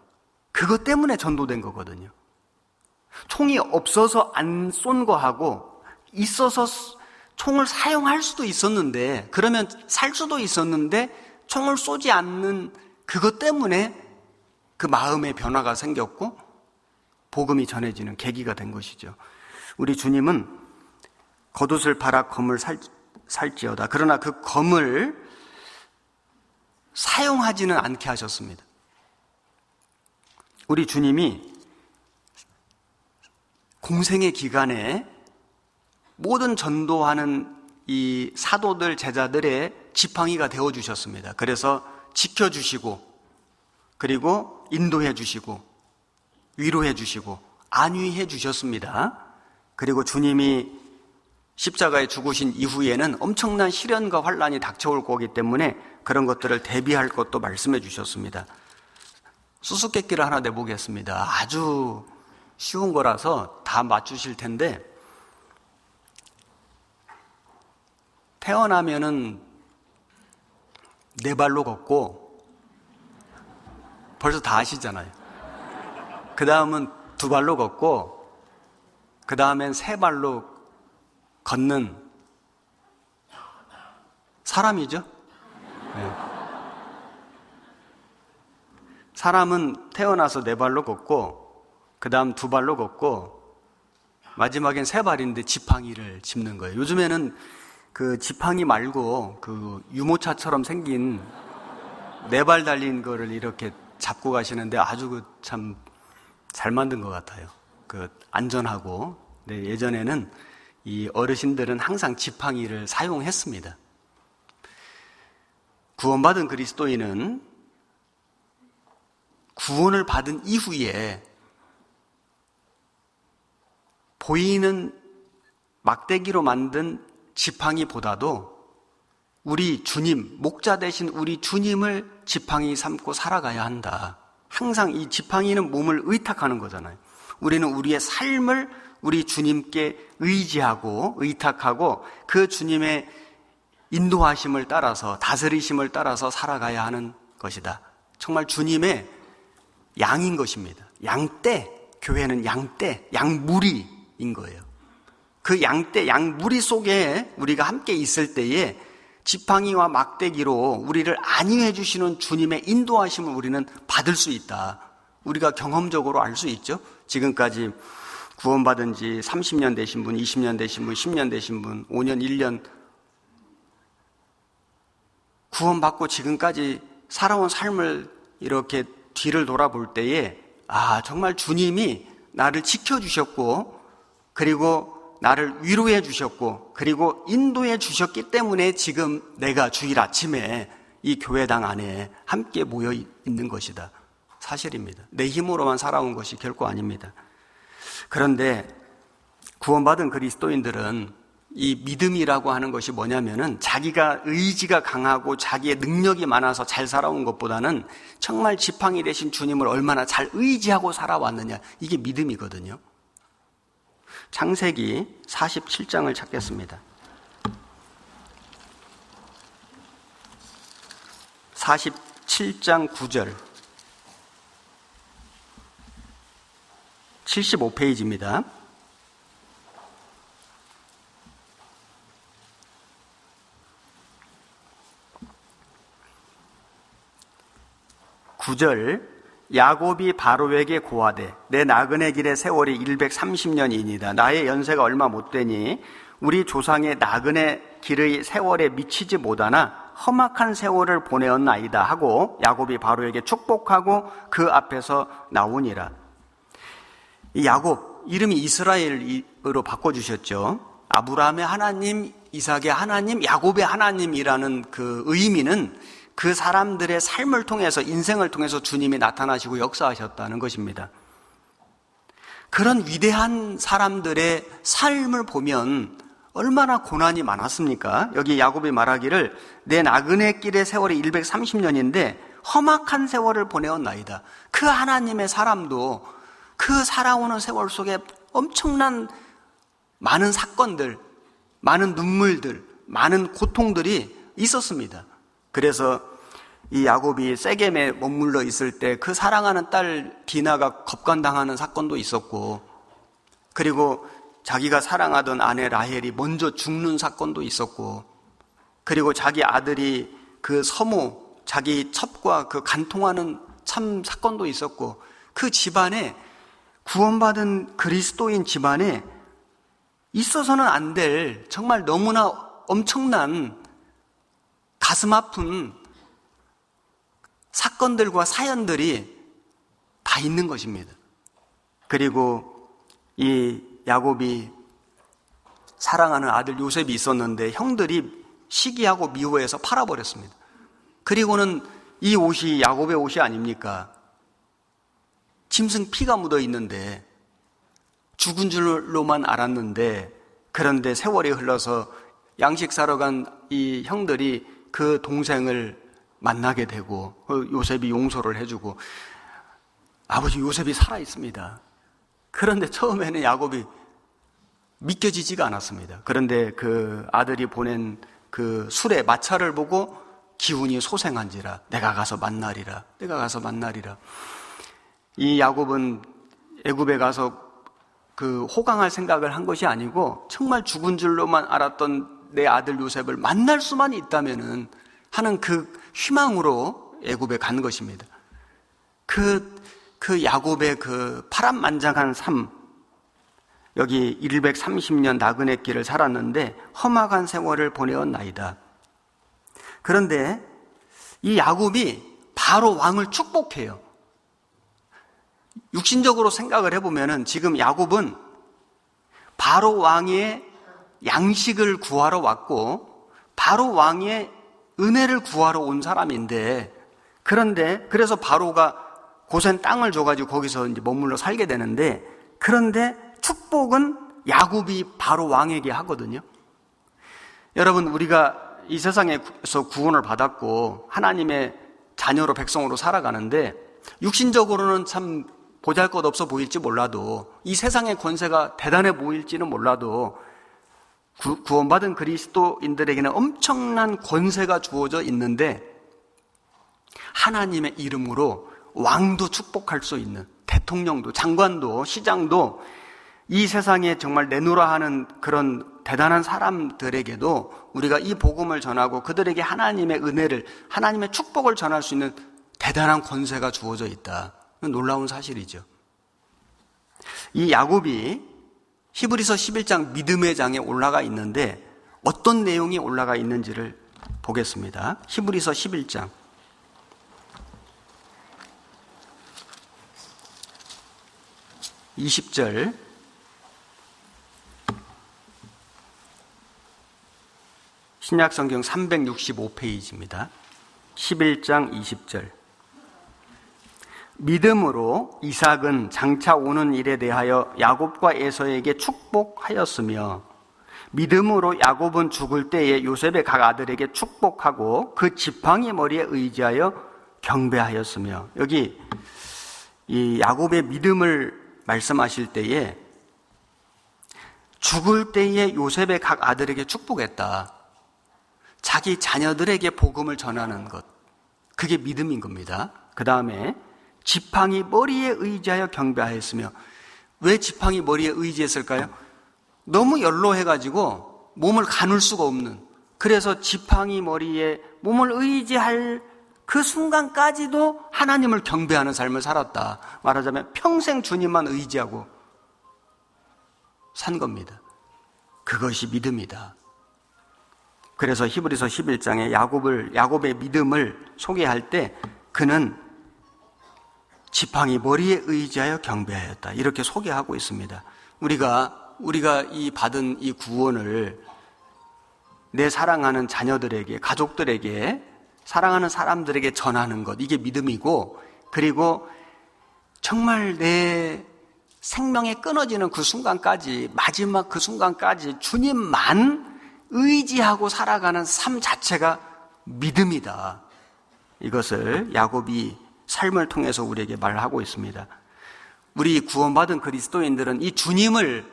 그것 때문에 전도된 거거든요. 총이 없어서 안 쏜 거하고 있어서 총을 사용할 수도 있었는데, 그러면 살 수도 있었는데 총을 쏘지 않는 그것 때문에 그 마음의 변화가 생겼고 복음이 전해지는 계기가 된 것이죠. 우리 주님은 겉옷을 팔아 검을 살지어다. 그러나 그 검을 사용하지는 않게 하셨습니다. 우리 주님이 공생의 기간에 모든 전도하는 이 사도들, 제자들의 지팡이가 되어주셨습니다. 그래서 지켜주시고, 그리고 인도해 주시고, 위로해 주시고, 안위해 주셨습니다. 그리고 주님이 십자가에 죽으신 이후에는 엄청난 시련과 환난이 닥쳐올 거기 때문에 그런 것들을 대비할 것도 말씀해 주셨습니다. 수수께끼를 하나 내보겠습니다. 아주 쉬운 거라서 다 맞추실 텐데, 태어나면은 네 발로 걷고, 벌써 다 아시잖아요. 그 다음은 두 발로 걷고, 그 다음엔 세 발로 걷는 사람이죠. 네. 사람은 태어나서 네 발로 걷고, 그 다음 두 발로 걷고, 마지막엔 세 발인데 지팡이를 짚는 거예요. 요즘에는 그 지팡이 말고 그 유모차처럼 생긴 네 발 달린 거를 이렇게 잡고 가시는데 아주 참 잘 만든 것 같아요. 그 안전하고. 네, 예전에는 이 어르신들은 항상 지팡이를 사용했습니다. 구원받은 그리스도인은 구원을 받은 이후에 보이는 막대기로 만든 지팡이보다도 우리 주님, 목자 되신 우리 주님을 지팡이 삼고 살아가야 한다. 항상 이 지팡이는 몸을 의탁하는 거잖아요. 우리는 우리의 삶을 우리 주님께 의지하고 의탁하고 그 주님의 인도하심을 따라서, 다스리심을 따라서 살아가야 하는 것이다. 정말 주님의 양인 것입니다. 양떼, 교회는 양떼, 양무리인 거예요. 그 양떼, 양무리 속에 우리가 함께 있을 때에 지팡이와 막대기로 우리를 안위해 주시는 주님의 인도하심을 우리는 받을 수 있다. 우리가 경험적으로 알 수 있죠. 지금까지 구원받은 지 30년 되신 분, 20년 되신 분, 10년 되신 분, 5년, 1년 구원받고 지금까지 살아온 삶을 이렇게 뒤를 돌아볼 때에 정말 주님이 나를 지켜주셨고, 그리고 나를 위로해 주셨고, 그리고 인도해 주셨기 때문에 지금 내가 주일 아침에 이 교회당 안에 함께 모여 있는 것이다. 사실입니다. 내 힘으로만 살아온 것이 결코 아닙니다. 그런데 구원받은 그리스도인들은 이 믿음이라고 하는 것이 뭐냐면은 자기가 의지가 강하고 자기의 능력이 많아서 잘 살아온 것보다는 정말 지팡이 되신 주님을 얼마나 잘 의지하고 살아왔느냐, 이게 믿음이거든요. 창세기 47장을 찾겠습니다. 47장 9절 75페이지입니다. (9절) 야곱이 바로에게 고하되 내 나그네 길의 세월이 130년이니이다. 나의 연세가 얼마 못되니 우리 조상의 나그네 길의 세월에 미치지 못하나 험악한 세월을 보내었나이다 하고 야곱이 바로에게 축복하고 그 앞에서 나오니라. 이 야곱 이름이 이스라엘으로 바꿔주셨죠. 아브라함의 하나님, 이삭의 하나님, 야곱의 하나님이라는 그 의미는 그 사람들의 삶을 통해서, 인생을 통해서 주님이 나타나시고 역사하셨다는 것입니다. 그런 위대한 사람들의 삶을 보면 얼마나 고난이 많았습니까? 여기 야곱이 말하기를 내 나그네 길의 세월이 130년인데 험악한 세월을 보내었나이다. 그 하나님의 사람도 그 살아오는 세월 속에 엄청난 많은 사건들, 많은 눈물들, 많은 고통들이 있었습니다. 그래서 이 야곱이 세겜에 머물러 있을 때 그 사랑하는 딸 디나가 겁간당하는 사건도 있었고, 그리고 자기가 사랑하던 아내 라헬이 먼저 죽는 사건도 있었고, 그리고 자기 아들이 그 서모, 자기 첩과 그 간통하는 참 사건도 있었고, 그 집안에 구원받은 그리스도인 집안에 있어서는 안 될 정말 너무나 엄청난 가슴 아픈 사건들과 사연들이 다 있는 것입니다. 그리고 이 야곱이 사랑하는 아들 요셉이 있었는데 형들이 시기하고 미워해서 팔아버렸습니다. 그리고는 이 옷이 야곱의 옷이 아닙니까? 짐승 피가 묻어 있는데 죽은 줄로만 알았는데, 그런데 세월이 흘러서 양식 사러 간 이 형들이 그 동생을 만나게 되고 요셉이 용서를 해주고, 아버지 요셉이 살아있습니다. 그런데 처음에는 야곱이 믿겨지지가 않았습니다. 그런데 그 아들이 보낸 그 술의 마차를 보고 기운이 소생한지라 내가 가서 만나리라, 내가 가서 만나리라. 이 야곱은 애굽에 가서 그 호강할 생각을 한 것이 아니고 정말 죽은 줄로만 알았던 내 아들 요셉을 만날 수만 있다면은 하는 그 희망으로 애굽에 간 것입니다. 그 야곱의 그 파란만장한 삶, 여기 130년 나그네 길을 살았는데 험악한 세월을 보내었나이다. 그런데 이 야곱이 바로 왕을 축복해요. 육신적으로 생각을 해보면은 지금 야곱은 바로 왕의 양식을 구하러 왔고 바로 왕의 은혜를 구하러 온 사람인데, 그런데 그래서 바로가 고센 땅을 줘가지고 거기서 이제 머물러 살게 되는데, 그런데 축복은 야곱이 바로 왕에게 하거든요. 여러분, 우리가 이 세상에서 구원을 받았고 하나님의 자녀로 백성으로 살아가는데 육신적으로는 참 보잘것없어 보일지 몰라도, 이 세상의 권세가 대단해 보일지는 몰라도 구원받은 그리스도인들에게는 엄청난 권세가 주어져 있는데, 하나님의 이름으로 왕도 축복할 수 있는, 대통령도, 장관도, 시장도, 이 세상에 정말 내놓으라 하는 그런 대단한 사람들에게도 우리가 이 복음을 전하고 그들에게 하나님의 은혜를, 하나님의 축복을 전할 수 있는 대단한 권세가 주어져 있다. 놀라운 사실이죠. 이 야곱이 히브리서 11장 믿음의 장에 올라가 있는데 어떤 내용이 올라가 있는지를 보겠습니다. 히브리서 11장 20절, 신약성경 365페이지입니다. 11장 20절. 믿음으로 이삭은 장차 오는 일에 대하여 야곱과 에서에게 축복하였으며, 믿음으로 야곱은 죽을 때에 요셉의 각 아들에게 축복하고 그 지팡이 머리에 의지하여 경배하였으며. 여기 이 야곱의 믿음을 말씀하실 때에 죽을 때에 요셉의 각 아들에게 축복했다. 자기 자녀들에게 복음을 전하는 것, 그게 믿음인 겁니다. 그 다음에 지팡이 머리에 의지하여 경배하였으며, 왜 지팡이 머리에 의지했을까요? 너무 연로해가지고 몸을 가눌 수가 없는, 그래서 지팡이 머리에 몸을 의지할 그 순간까지도 하나님을 경배하는 삶을 살았다. 말하자면 평생 주님만 의지하고 산 겁니다. 그것이 믿음이다. 그래서 히브리서 11장에 야곱의 믿음을 소개할 때 그는 지팡이 머리에 의지하여 경배하였다, 이렇게 소개하고 있습니다. 우리가 이 받은 이 구원을 내 사랑하는 자녀들에게, 가족들에게, 사랑하는 사람들에게 전하는 것, 이게 믿음이고, 그리고 정말 내 생명이 끊어지는 그 순간까지, 마지막 그 순간까지 주님만 의지하고 살아가는 삶 자체가 믿음이다. 이것을 야곱이 삶을 통해서 우리에게 말하고 있습니다. 우리 구원받은 그리스도인들은 이 주님을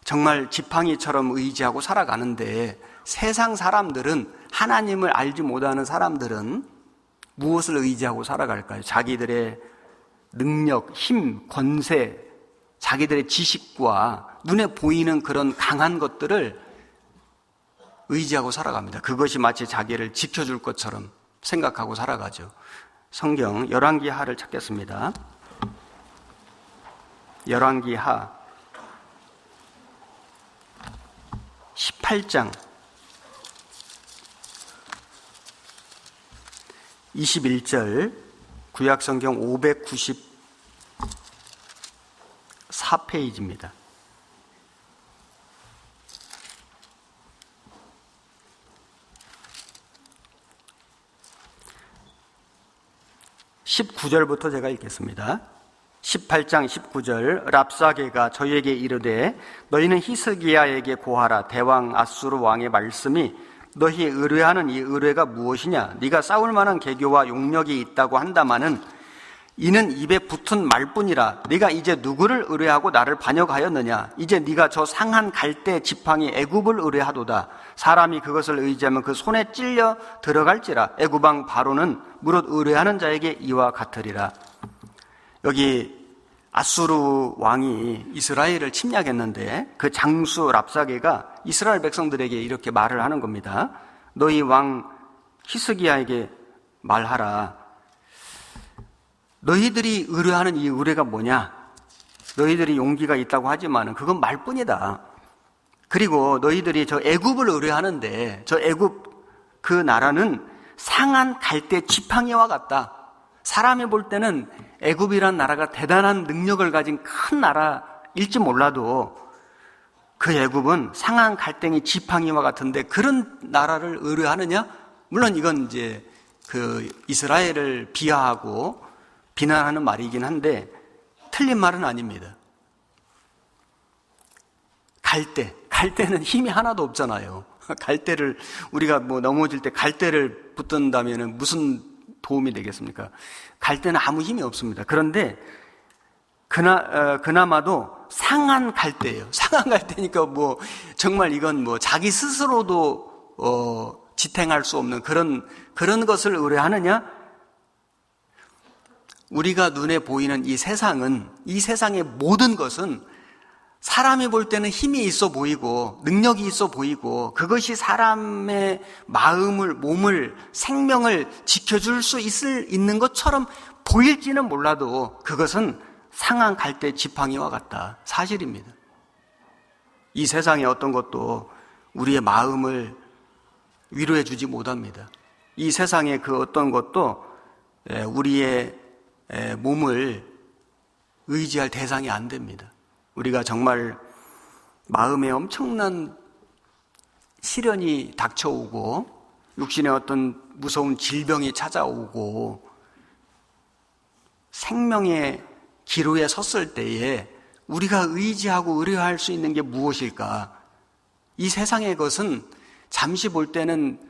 정말 지팡이처럼 의지하고 살아가는데, 세상 사람들은, 하나님을 알지 못하는 사람들은 무엇을 의지하고 살아갈까요? 자기들의 능력, 힘, 권세, 자기들의 지식과 눈에 보이는 그런 강한 것들을 의지하고 살아갑니다. 그것이 마치 자기를 지켜줄 것처럼 생각하고 살아가죠. 성경 열왕기하를 찾겠습니다. 열왕기하 18장 21절, 구약성경 594페이지입니다. (19절부터) 제가 읽겠습니다. 18장 19절, 랍사게가 저희에게 이르되 너희는 히스기야에게 고하라. 대왕 아수르 왕의 말씀이 너희 의뢰하는 이 의뢰가 무엇이냐? 네가 싸울 만한 계교와 용력이 있다고 한다마는 이는 입에 붙은 말뿐이라. 네가 이제 누구를 의뢰하고 나를 반역하였느냐? 이제 네가 저 상한 갈대 지팡이 애굽을 의뢰하도다. 사람이 그것을 의지하면 그 손에 찔려 들어갈지라. 애굽왕 바로는 무릇 의뢰하는 자에게 이와 같으리라. 여기 아수르 왕이 이스라엘을 침략했는데 그 장수 랍사게가 이스라엘 백성들에게 이렇게 말을 하는 겁니다. 너희 왕 히스기야에게 말하라. 너희들이 의뢰하는 이 의뢰가 뭐냐? 너희들이 용기가 있다고 하지만 그건 말뿐이다. 그리고 너희들이 저 애굽을 의뢰하는데 저 애굽 그 나라는 상한 갈대 지팡이와 같다. 사람이 볼 때는 애굽이란 나라가 대단한 능력을 가진 큰 나라일지 몰라도 그 애굽은 상한 갈대기 지팡이와 같은데 그런 나라를 의뢰하느냐? 물론 이건 이제 그 이스라엘을 비하하고 비난하는 말이긴 한데 틀린 말은 아닙니다. 갈대는 힘이 하나도 없잖아요. 갈대를 우리가 뭐 넘어질 때 갈대를 붙든다면 무슨 도움이 되겠습니까? 갈대는 아무 힘이 없습니다. 그런데 그나마도 상한 갈대예요. 상한 갈대니까 뭐 정말 이건 뭐 자기 스스로도 지탱할 수 없는 그런 것을 의뢰하느냐? 우리가 눈에 보이는 이 세상은, 이 세상의 모든 것은 사람이 볼 때는 힘이 있어 보이고 능력이 있어 보이고 그것이 사람의 마음을, 몸을, 생명을 지켜줄 수 있는 것처럼 보일지는 몰라도 그것은 상한 갈대 지팡이와 같다. 사실입니다. 이 세상의 어떤 것도 우리의 마음을 위로해 주지 못합니다. 이 세상의 그 어떤 것도 우리의 몸을 의지할 대상이 안 됩니다. 우리가 정말 마음에 엄청난 시련이 닥쳐오고 육신의 어떤 무서운 질병이 찾아오고 생명의 기로에 섰을 때에 우리가 의지하고 의뢰할 수 있는 게 무엇일까? 이 세상의 것은 잠시 볼 때는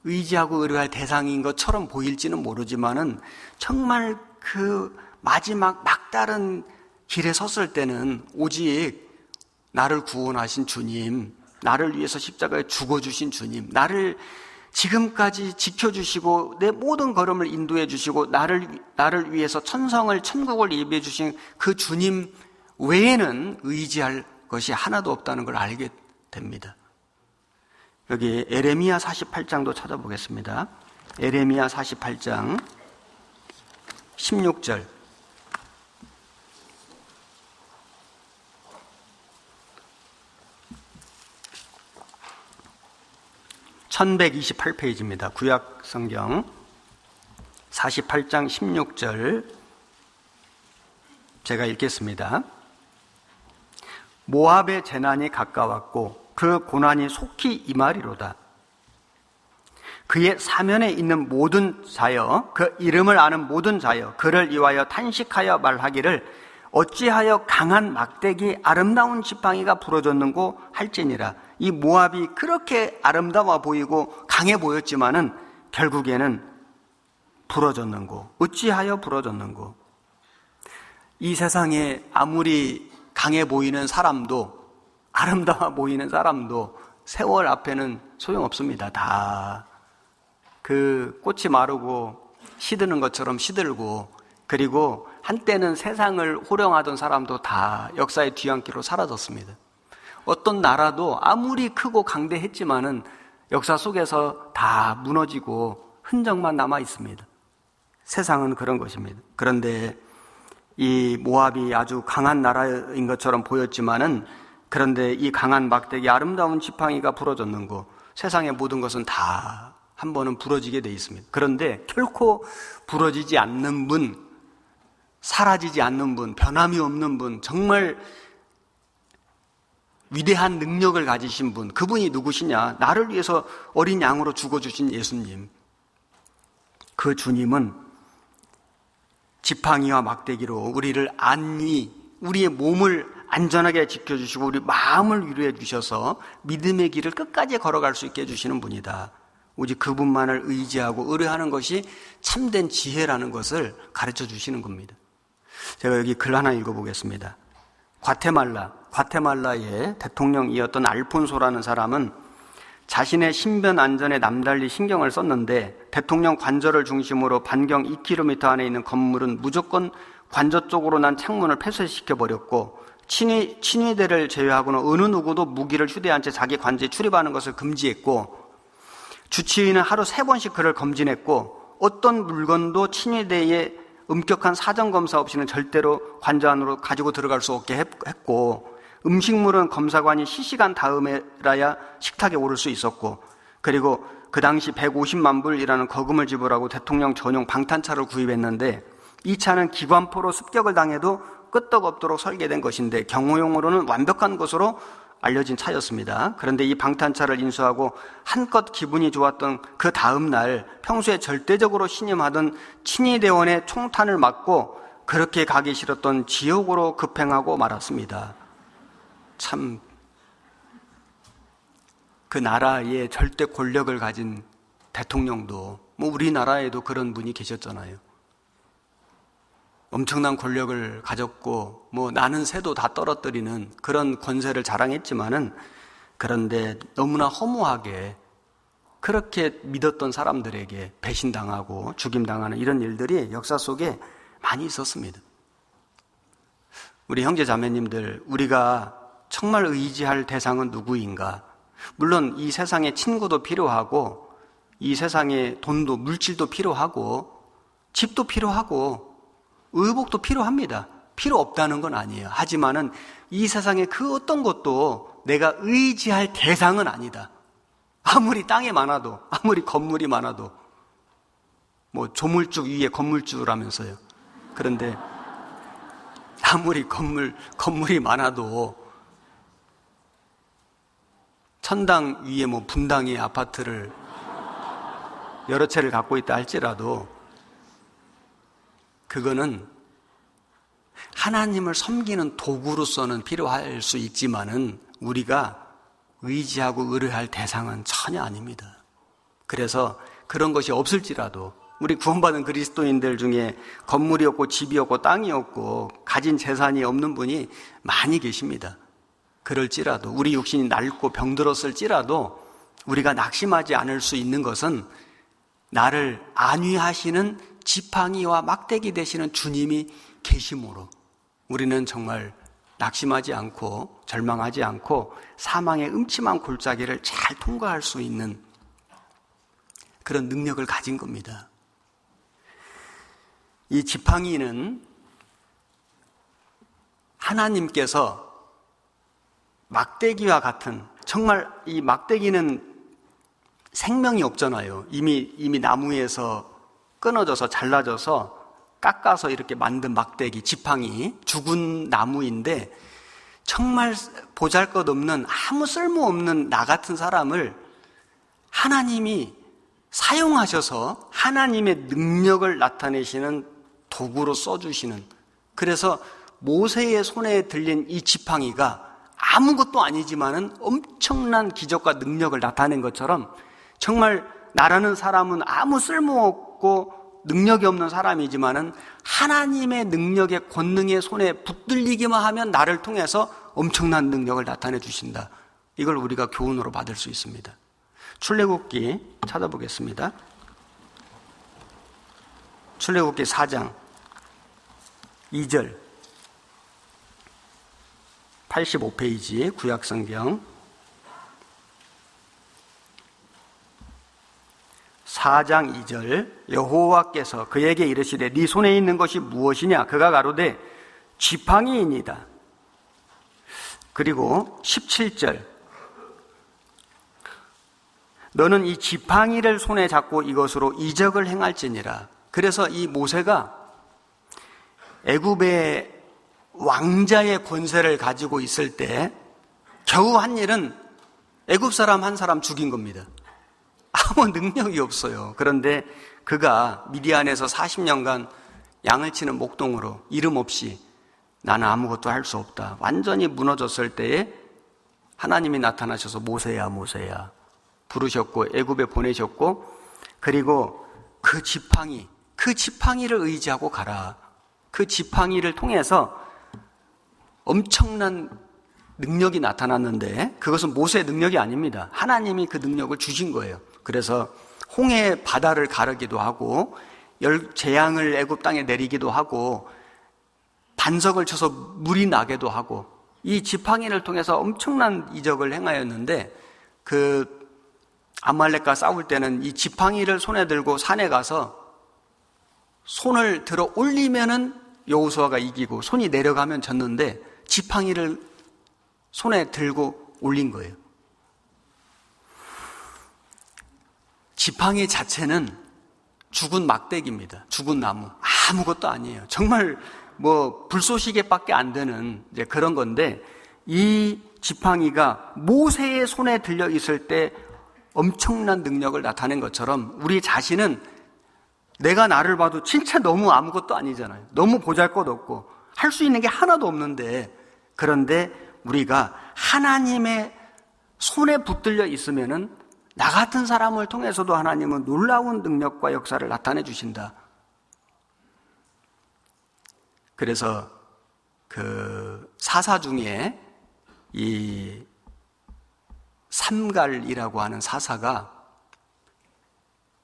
의지하고 의뢰할 대상인 것처럼 보일지는 모르지만은 정말 그 마지막 막다른 길에 섰을 때는 오직 나를 구원하신 주님, 나를 위해서 십자가에 죽어주신 주님, 나를 지금까지 지켜주시고 내 모든 걸음을 인도해 주시고 나를 위해서 천국을 예비해 주신 그 주님 외에는 의지할 것이 하나도 없다는 걸 알게 됩니다. 여기 에레미야 48장도 찾아보겠습니다. 에레미야 48장 16절. 1128페이지입니다. 구약 성경 48장 16절 제가 읽겠습니다. 모압의 재난이 가까웠고 그 고난이 속히 임하리로다. 그의 사면에 있는 모든 자여, 그 이름을 아는 모든 자여, 그를 위하여 탄식하여 말하기를 어찌하여 강한 막대기 아름다운 지팡이가 부러졌는고 할지니라. 이 모압이 그렇게 아름다워 보이고 강해 보였지만은 결국에는 부러졌는고. 어찌하여 부러졌는고. 이 세상에 아무리 강해 보이는 사람도, 아름다워 보이는 사람도 세월 앞에는 소용없습니다. 다 그 꽃이 마르고 시드는 것처럼 시들고, 그리고 한때는 세상을 호령하던 사람도 다 역사의 뒤안길로 사라졌습니다. 어떤 나라도 아무리 크고 강대했지만은 역사 속에서 다 무너지고 흔적만 남아 있습니다. 세상은 그런 것입니다. 그런데 이 모압이 아주 강한 나라인 것처럼 보였지만은, 그런데 이 강한 막대기 아름다운 지팡이가 부러졌는고, 세상의 모든 것은 다 한 번은 부러지게 돼 있습니다. 그런데 결코 부러지지 않는 분, 사라지지 않는 분, 변함이 없는 분, 정말 위대한 능력을 가지신 분, 그분이 누구시냐? 나를 위해서 어린 양으로 죽어주신 예수님. 그 주님은 지팡이와 막대기로 우리를 안위, 우리의 몸을 안전하게 지켜주시고 우리 마음을 위로해 주셔서 믿음의 길을 끝까지 걸어갈 수 있게 해주시는 분이다. 오직 그분만을 의지하고 의뢰하는 것이 참된 지혜라는 것을 가르쳐 주시는 겁니다. 제가 여기 글 하나 읽어보겠습니다. 과테말라의 대통령이었던 알폰소라는 사람은 자신의 신변 안전에 남달리 신경을 썼는데, 대통령 관저를 중심으로 반경 2km 안에 있는 건물은 무조건 관저 쪽으로 난 창문을 폐쇄시켜버렸고, 친위대를 제외하고는 어느 누구도 무기를 휴대한 채 자기 관저에 출입하는 것을 금지했고, 주치의는 하루 3번씩 그를 검진했고, 어떤 물건도 친위대의 엄격한 사전검사 없이는 절대로 관저 안으로 가지고 들어갈 수 없게 했고, 음식물은 검사관이 시식한 다음에라야 식탁에 오를 수 있었고, 그리고 그 당시 150만 불이라는 거금을 지불하고 대통령 전용 방탄차를 구입했는데, 이 차는 기관포로 습격을 당해도 끄떡없도록 설계된 것인데 경호용으로는 완벽한 것으로 알려진 차였습니다. 그런데 이 방탄차를 인수하고 한껏 기분이 좋았던 그 다음 날, 평소에 절대적으로 신임하던 친위대원의 총탄을 맞고 그렇게 가기 싫었던 지옥으로 급행하고 말았습니다. 참, 그 나라의 절대 권력을 가진 대통령도, 우리나라에도 그런 분이 계셨잖아요. 엄청난 권력을 가졌고 나는 새도 다 떨어뜨리는 그런 권세를 자랑했지만은, 그런데 너무나 허무하게 그렇게 믿었던 사람들에게 배신당하고 죽임당하는 이런 일들이 역사 속에 많이 있었습니다. 우리 형제 자매님들, 우리가 정말 의지할 대상은 누구인가? 물론 이 세상에 친구도 필요하고, 이 세상에 돈도, 물질도 필요하고, 집도 필요하고, 의복도 필요합니다. 필요 없다는 건 아니에요. 하지만은 이 세상에 그 어떤 것도 내가 의지할 대상은 아니다. 아무리 땅에 많아도, 아무리 건물이 많아도, 조물주 위에 건물주라면서요. 그런데 아무리 건물이 많아도 천당 위에 분당의 아파트를 여러 채를 갖고 있다 할지라도, 그거는 하나님을 섬기는 도구로서는 필요할 수 있지만은 우리가 의지하고 의뢰할 대상은 전혀 아닙니다. 그래서 그런 것이 없을지라도, 우리 구원받은 그리스도인들 중에 건물이 없고 집이 없고 땅이 없고 가진 재산이 없는 분이 많이 계십니다. 그럴지라도, 우리 육신이 낡고 병들었을지라도 우리가 낙심하지 않을 수 있는 것은 나를 안위하시는 지팡이와 막대기 되시는 주님이 계심으로 우리는 정말 낙심하지 않고 절망하지 않고 사망의 음침한 골짜기를 잘 통과할 수 있는 그런 능력을 가진 겁니다. 이 지팡이는 하나님께서 막대기와 같은, 정말 이 막대기는 생명이 없잖아요. 이미 나무에서 끊어져서 잘라져서 깎아서 이렇게 만든 막대기, 지팡이, 죽은 나무인데 정말 보잘것없는 아무 쓸모없는 나 같은 사람을 하나님이 사용하셔서 하나님의 능력을 나타내시는 도구로 써주시는, 그래서 모세의 손에 들린 이 지팡이가 아무것도 아니지만은 엄청난 기적과 능력을 나타낸 것처럼 정말 나라는 사람은 아무 쓸모없고 능력이 없는 사람이지만은 하나님의 능력의 권능의 손에 붙들리기만 하면 나를 통해서 엄청난 능력을 나타내 주신다. 이걸 우리가 교훈으로 받을 수 있습니다. 출애굽기 찾아보겠습니다. 출애굽기 4장 2절 85페이지 구약성경 4장 2절 여호와께서 그에게 이르시되 네 손에 있는 것이 무엇이냐? 그가 가로되 지팡이이니이다. 그리고 17절 너는 이 지팡이를 손에 잡고 이것으로 이적을 행할지니라. 그래서 이 모세가 애굽의 왕자의 권세를 가지고 있을 때 겨우 한 일은 애굽 사람 한 사람 죽인 겁니다. 아무 능력이 없어요. 그런데 그가 미디안에서 40년간 양을 치는 목동으로 이름 없이 나는 아무것도 할 수 없다, 완전히 무너졌을 때에 하나님이 나타나셔서 모세야 모세야 부르셨고 애굽에 보내셨고, 그리고 그 지팡이를 의지하고 가라. 그 지팡이를 통해서 엄청난 능력이 나타났는데 그것은 모세의 능력이 아닙니다. 하나님이 그 능력을 주신 거예요. 그래서 홍해 바다를 가르기도 하고 재앙을 애굽 땅에 내리기도 하고 반석을 쳐서 물이 나게도 하고 이 지팡이를 통해서 엄청난 이적을 행하였는데, 그 아말렉과 싸울 때는 이 지팡이를 손에 들고 산에 가서 손을 들어 올리면은 여호수아가 이기고 손이 내려가면 졌는데 지팡이를 손에 들고 올린 거예요. 지팡이 자체는 죽은 막대기입니다. 죽은 나무. 아무것도 아니에요. 정말 불쏘시개밖에 안 되는 이제 그런 건데, 이 지팡이가 모세의 손에 들려 있을 때 엄청난 능력을 나타낸 것처럼 우리 자신은 내가 나를 봐도 진짜 너무 아무것도 아니잖아요. 너무 보잘것없고 할 수 있는 게 하나도 없는데, 그런데 우리가 하나님의 손에 붙들려 있으면은 나 같은 사람을 통해서도 하나님은 놀라운 능력과 역사를 나타내 주신다. 그래서 그 사사 중에 이 삼갈이라고 하는 사사가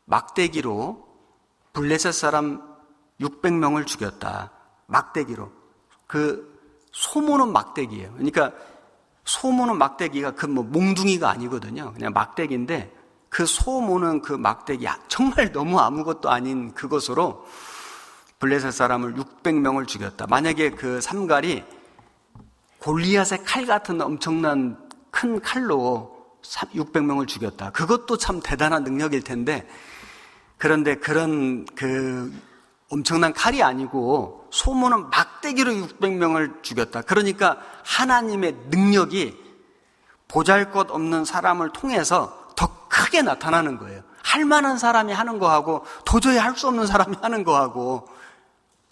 막대기로 블레셋 사람 600명을 죽였다. 막대기로. 그 소모는 막대기예요. 그러니까 소모는 막대기가 그 몽둥이가 아니거든요. 그냥 막대기인데 그 소모는 그 막대기 정말 너무 아무것도 아닌 그것으로 블레셋 사람을 600명을 죽였다. 만약에 그 삼갈이 골리앗의 칼 같은 엄청난 큰 칼로 600명을 죽였다. 그것도 참 대단한 능력일 텐데, 그런데 그런 그 엄청난 칼이 아니고 소모는 막대기로 600명을 죽였다. 그러니까 하나님의 능력이 보잘것없는 사람을 통해서 더 크게 나타나는 거예요. 할 만한 사람이 하는 거하고 도저히 할 수 없는 사람이 하는 거하고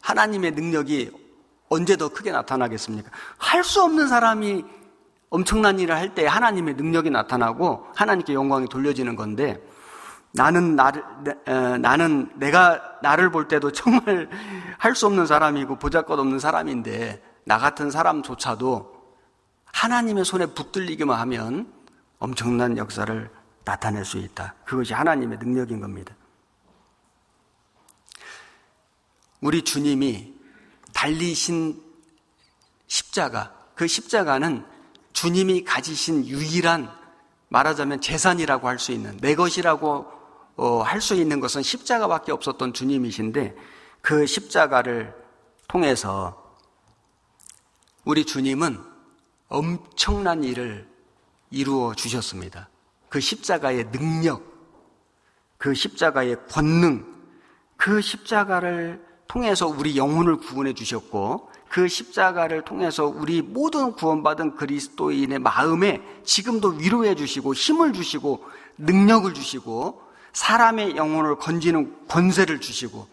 하나님의 능력이 언제 더 크게 나타나겠습니까? 할 수 없는 사람이 엄청난 일을 할 때 하나님의 능력이 나타나고 하나님께 영광이 돌려지는 건데, 나는 내가 나를 볼 때도 정말 할 수 없는 사람이고 보잘것없는 사람인데 나 같은 사람조차도 하나님의 손에 붙들리기만 하면 엄청난 역사를 나타낼 수 있다. 그것이 하나님의 능력인 겁니다. 우리 주님이 달리신 십자가, 그 십자가는 주님이 가지신 유일한, 말하자면 재산이라고 할 수 있는, 내 것이라고 할 수 있는 것은 십자가밖에 없었던 주님이신데, 그 십자가를 통해서 우리 주님은 엄청난 일을 이루어 주셨습니다. 그 십자가의 능력, 그 십자가의 권능, 그 십자가를 통해서 우리 영혼을 구원해 주셨고, 그 십자가를 통해서 우리 모든 구원받은 그리스도인의 마음에 지금도 위로해 주시고 힘을 주시고 능력을 주시고 사람의 영혼을 건지는 권세를 주시고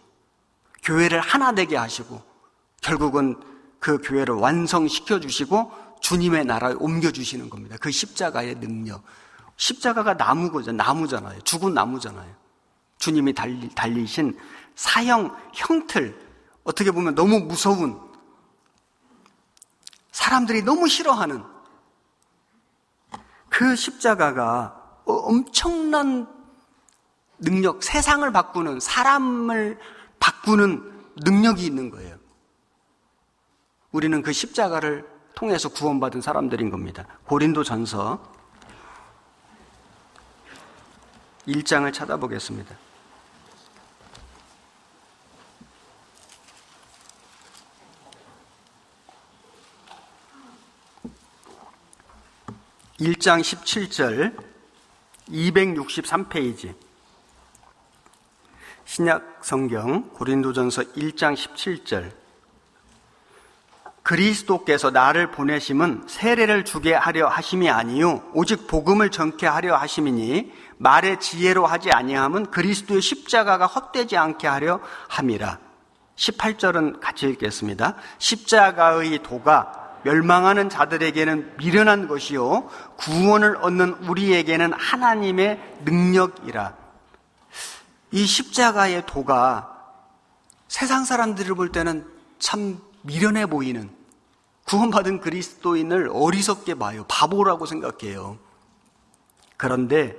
교회를 하나 되게 하시고 결국은 그 교회를 완성시켜 주시고 주님의 나라에 옮겨주시는 겁니다. 그 십자가의 능력. 십자가가 나무잖아요. 죽은 나무잖아요. 주님이 달리신 사형, 형틀, 어떻게 보면 너무 무서운, 사람들이 너무 싫어하는 그 십자가가 엄청난 능력, 세상을 바꾸는, 사람을 바꾸는 능력이 있는 거예요. 우리는 그 십자가를 통해서 구원받은 사람들인 겁니다. 고린도전서 1장을 찾아보겠습니다. (1장 17절) 263페이지 신약 성경 고린도전서 1장 17절 그리스도께서 나를 보내심은 세례를 주게 하려 하심이 아니요 오직 복음을 전케 하려 하심이니 말의 지혜로 하지 아니함은 그리스도의 십자가가 헛되지 않게 하려 함이라. 18절은 같이 읽겠습니다. 십자가의 도가 멸망하는 자들에게는 미련한 것이요 구원을 얻는 우리에게는 하나님의 능력이라. 이 십자가의 도가 세상 사람들을 볼 때는 참 미련해 보이는, 구원받은 그리스도인을 어리석게 봐요. 바보라고 생각해요. 그런데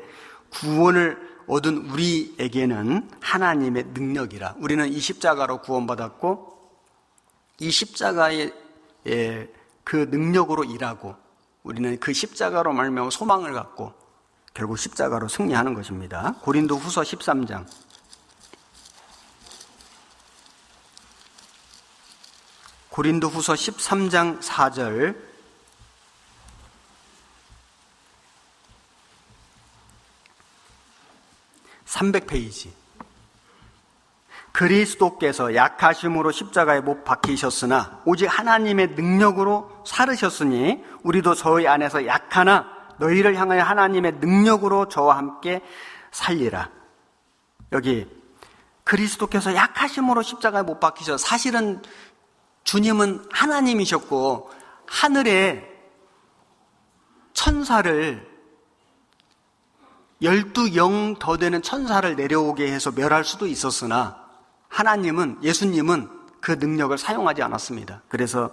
구원을 얻은 우리에게는 하나님의 능력이라. 우리는 이 십자가로 구원받았고 이 십자가의 그 능력으로 일하고 우리는 그 십자가로 말미암아 소망을 갖고 결국 십자가로 승리하는 것입니다. 고린도후서 13장 고린도후서 13장 4절 (300페이지) 그리스도께서 약하심으로 십자가에 못 박히셨으나 오직 하나님의 능력으로 살으셨으니 우리도 저희 안에서 약하나 너희를 향하여 하나님의 능력으로 저와 함께 살리라. 여기 그리스도께서 약하심으로 십자가에 못 박히셨. 사실은 주님은 하나님이셨고 하늘에 천사를 12영 더 되는 천사를 내려오게 해서 멸할 수도 있었으나 하나님은, 예수님은 그 능력을 사용하지 않았습니다. 그래서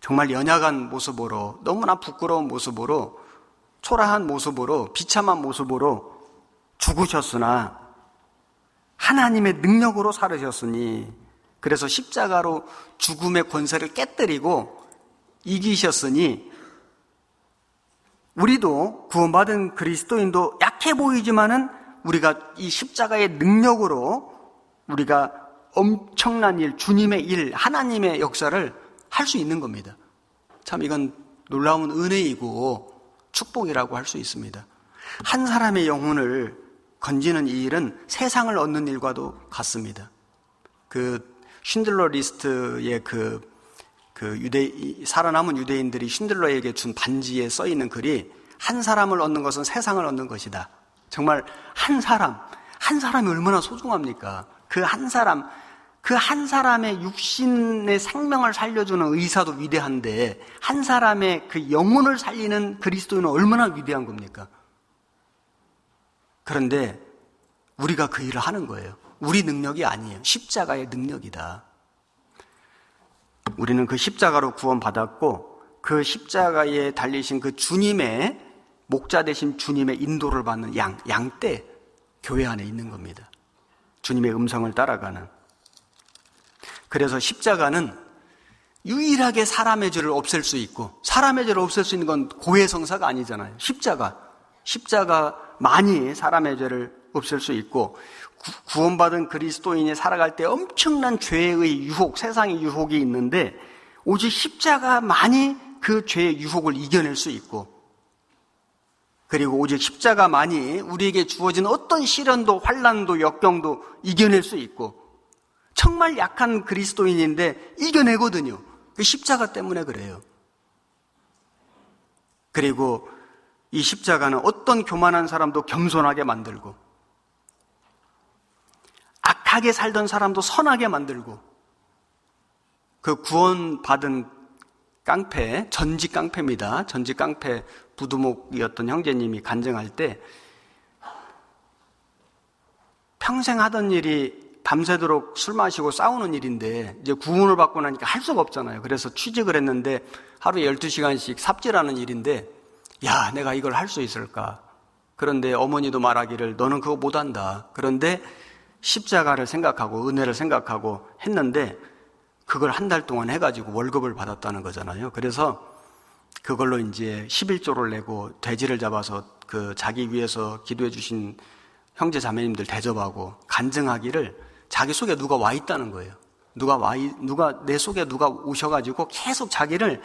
정말 연약한 모습으로, 너무나 부끄러운 모습으로, 초라한 모습으로, 비참한 모습으로 죽으셨으나 하나님의 능력으로 살으셨으니, 그래서 십자가로 죽음의 권세를 깨뜨리고 이기셨으니 우리도 구원받은 그리스도인도 약해 보이지만은 우리가 이 십자가의 능력으로 우리가 엄청난 일, 주님의 일, 하나님의 역사를 할 수 있는 겁니다. 참 이건 놀라운 은혜이고 축복이라고 할 수 있습니다. 한 사람의 영혼을 건지는 이 일은 세상을 얻는 일과도 같습니다. 그 쉰들러 리스트의 살아남은 유대인들이 쉰들러에게 준 반지에 써 있는 글이 한 사람을 얻는 것은 세상을 얻는 것이다. 정말 한 사람이 얼마나 소중합니까? 그 한 사람의 육신의 생명을 살려주는 의사도 위대한데 한 사람의 그 영혼을 살리는 그리스도인은 얼마나 위대한 겁니까? 그런데 우리가 그 일을 하는 거예요. 우리 능력이 아니에요. 십자가의 능력이다. 우리는 그 십자가로 구원받았고 그 십자가에 달리신 그 주님의, 목자 되신 주님의 인도를 받는 양떼, 교회 안에 있는 겁니다. 주님의 음성을 따라가는. 그래서 십자가는 유일하게 사람의 죄를 없앨 수 있고, 사람의 죄를 없앨 수 있는 건 고해성사가 아니잖아요. 십자가만이 사람의 죄를 없앨 수 있고, 구원받은 그리스도인이 살아갈 때 엄청난 죄의 유혹, 세상의 유혹이 있는데 오직 십자가만이 그 죄의 유혹을 이겨낼 수 있고, 그리고 오직 십자가만이 우리에게 주어진 어떤 시련도 환난도 역경도 이겨낼 수 있고, 정말 약한 그리스도인인데 이겨내거든요. 그 십자가 때문에 그래요. 그리고 이 십자가는 어떤 교만한 사람도 겸손하게 만들고, 악하게 살던 사람도 선하게 만들고, 그 구원받은 깡패, 전직 깡패입니다. 전직 깡패 부두목이었던 형제님이 간증할 때 평생 하던 일이 밤새도록 술 마시고 싸우는 일인데 이제 구원을 받고 나니까 할 수가 없잖아요. 그래서 취직을 했는데 하루에 12시간씩 삽질하는 일인데, 야, 내가 이걸 할 수 있을까? 그런데 어머니도 말하기를 너는 그거 못한다. 그런데 십자가를 생각하고 은혜를 생각하고 했는데 그걸 한 달 동안 해가지고 월급을 받았다는 거잖아요. 그래서 그걸로 이제 11조를 내고 돼지를 잡아서 그 자기 위해서 기도해 주신 형제 자매님들 대접하고 간증하기를 자기 속에 누가 와 있다는 거예요. 내 속에 누가 오셔가지고 계속 자기를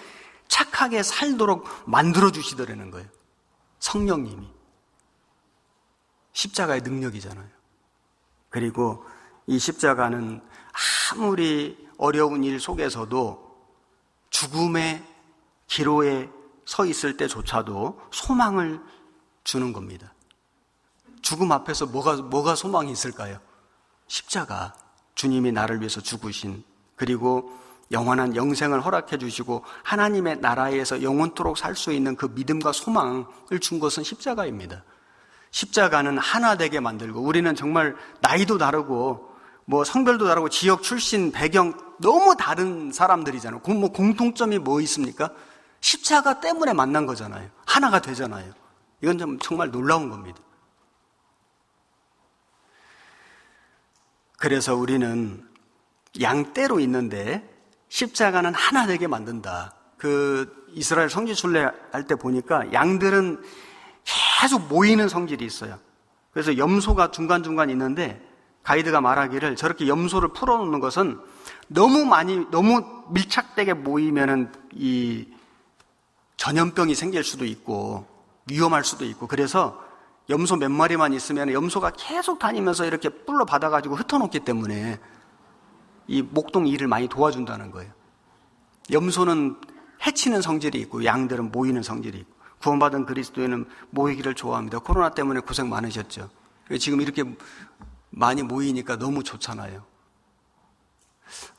착하게 살도록 만들어 주시더라는 거예요. 성령님이. 십자가의 능력이잖아요. 그리고 이 십자가는 아무리 어려운 일 속에서도 죽음의 기로에 서 있을 때조차도 소망을 주는 겁니다. 죽음 앞에서 뭐가 소망이 있을까요? 십자가, 주님이 나를 위해서 죽으신, 그리고 영원한 영생을 허락해 주시고 하나님의 나라에서 영원토록 살 수 있는 그 믿음과 소망을 준 것은 십자가입니다. 십자가는 하나 되게 만들고, 우리는 정말 나이도 다르고 뭐 성별도 다르고 지역 출신 배경 너무 다른 사람들이잖아요. 뭐 공통점이 뭐 있습니까? 십자가 때문에 만난 거잖아요. 하나가 되잖아요. 이건 정말 놀라운 겁니다. 그래서 우리는 양떼로 있는데 십자가는 하나 되게 만든다. 그 이스라엘 성지 순례할 때 보니까 양들은 계속 모이는 성질이 있어요. 그래서 염소가 중간중간 있는데 가이드가 말하기를 저렇게 염소를 풀어놓는 것은 너무 밀착되게 모이면은 이 전염병이 생길 수도 있고 위험할 수도 있고, 그래서 염소 몇 마리만 있으면 염소가 계속 다니면서 이렇게 뿔로 받아가지고 흩어놓기 때문에 이 목동 일을 많이 도와준다는 거예요. 염소는 해치는 성질이 있고 양들은 모이는 성질이 있고, 구원받은 그리스도인은 모이기를 좋아합니다. 코로나 때문에 고생 많으셨죠. 지금 이렇게 많이 모이니까 너무 좋잖아요.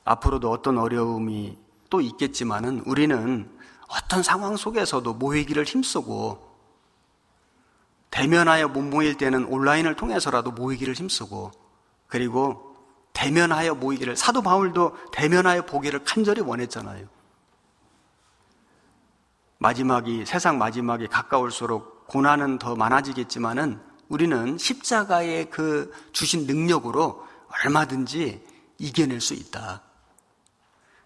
앞으로도 어떤 어려움이 또 있겠지만은 우리는 어떤 상황 속에서도 모이기를 힘쓰고, 대면하여 못 모일 때는 온라인을 통해서라도 모이기를 힘쓰고, 그리고 대면하여 모이기를, 사도 바울도 대면하여 보기를 간절히 원했잖아요. 세상 마지막이 가까울수록 고난은 더 많아지겠지만은 우리는 십자가의 그 주신 능력으로 얼마든지 이겨낼 수 있다.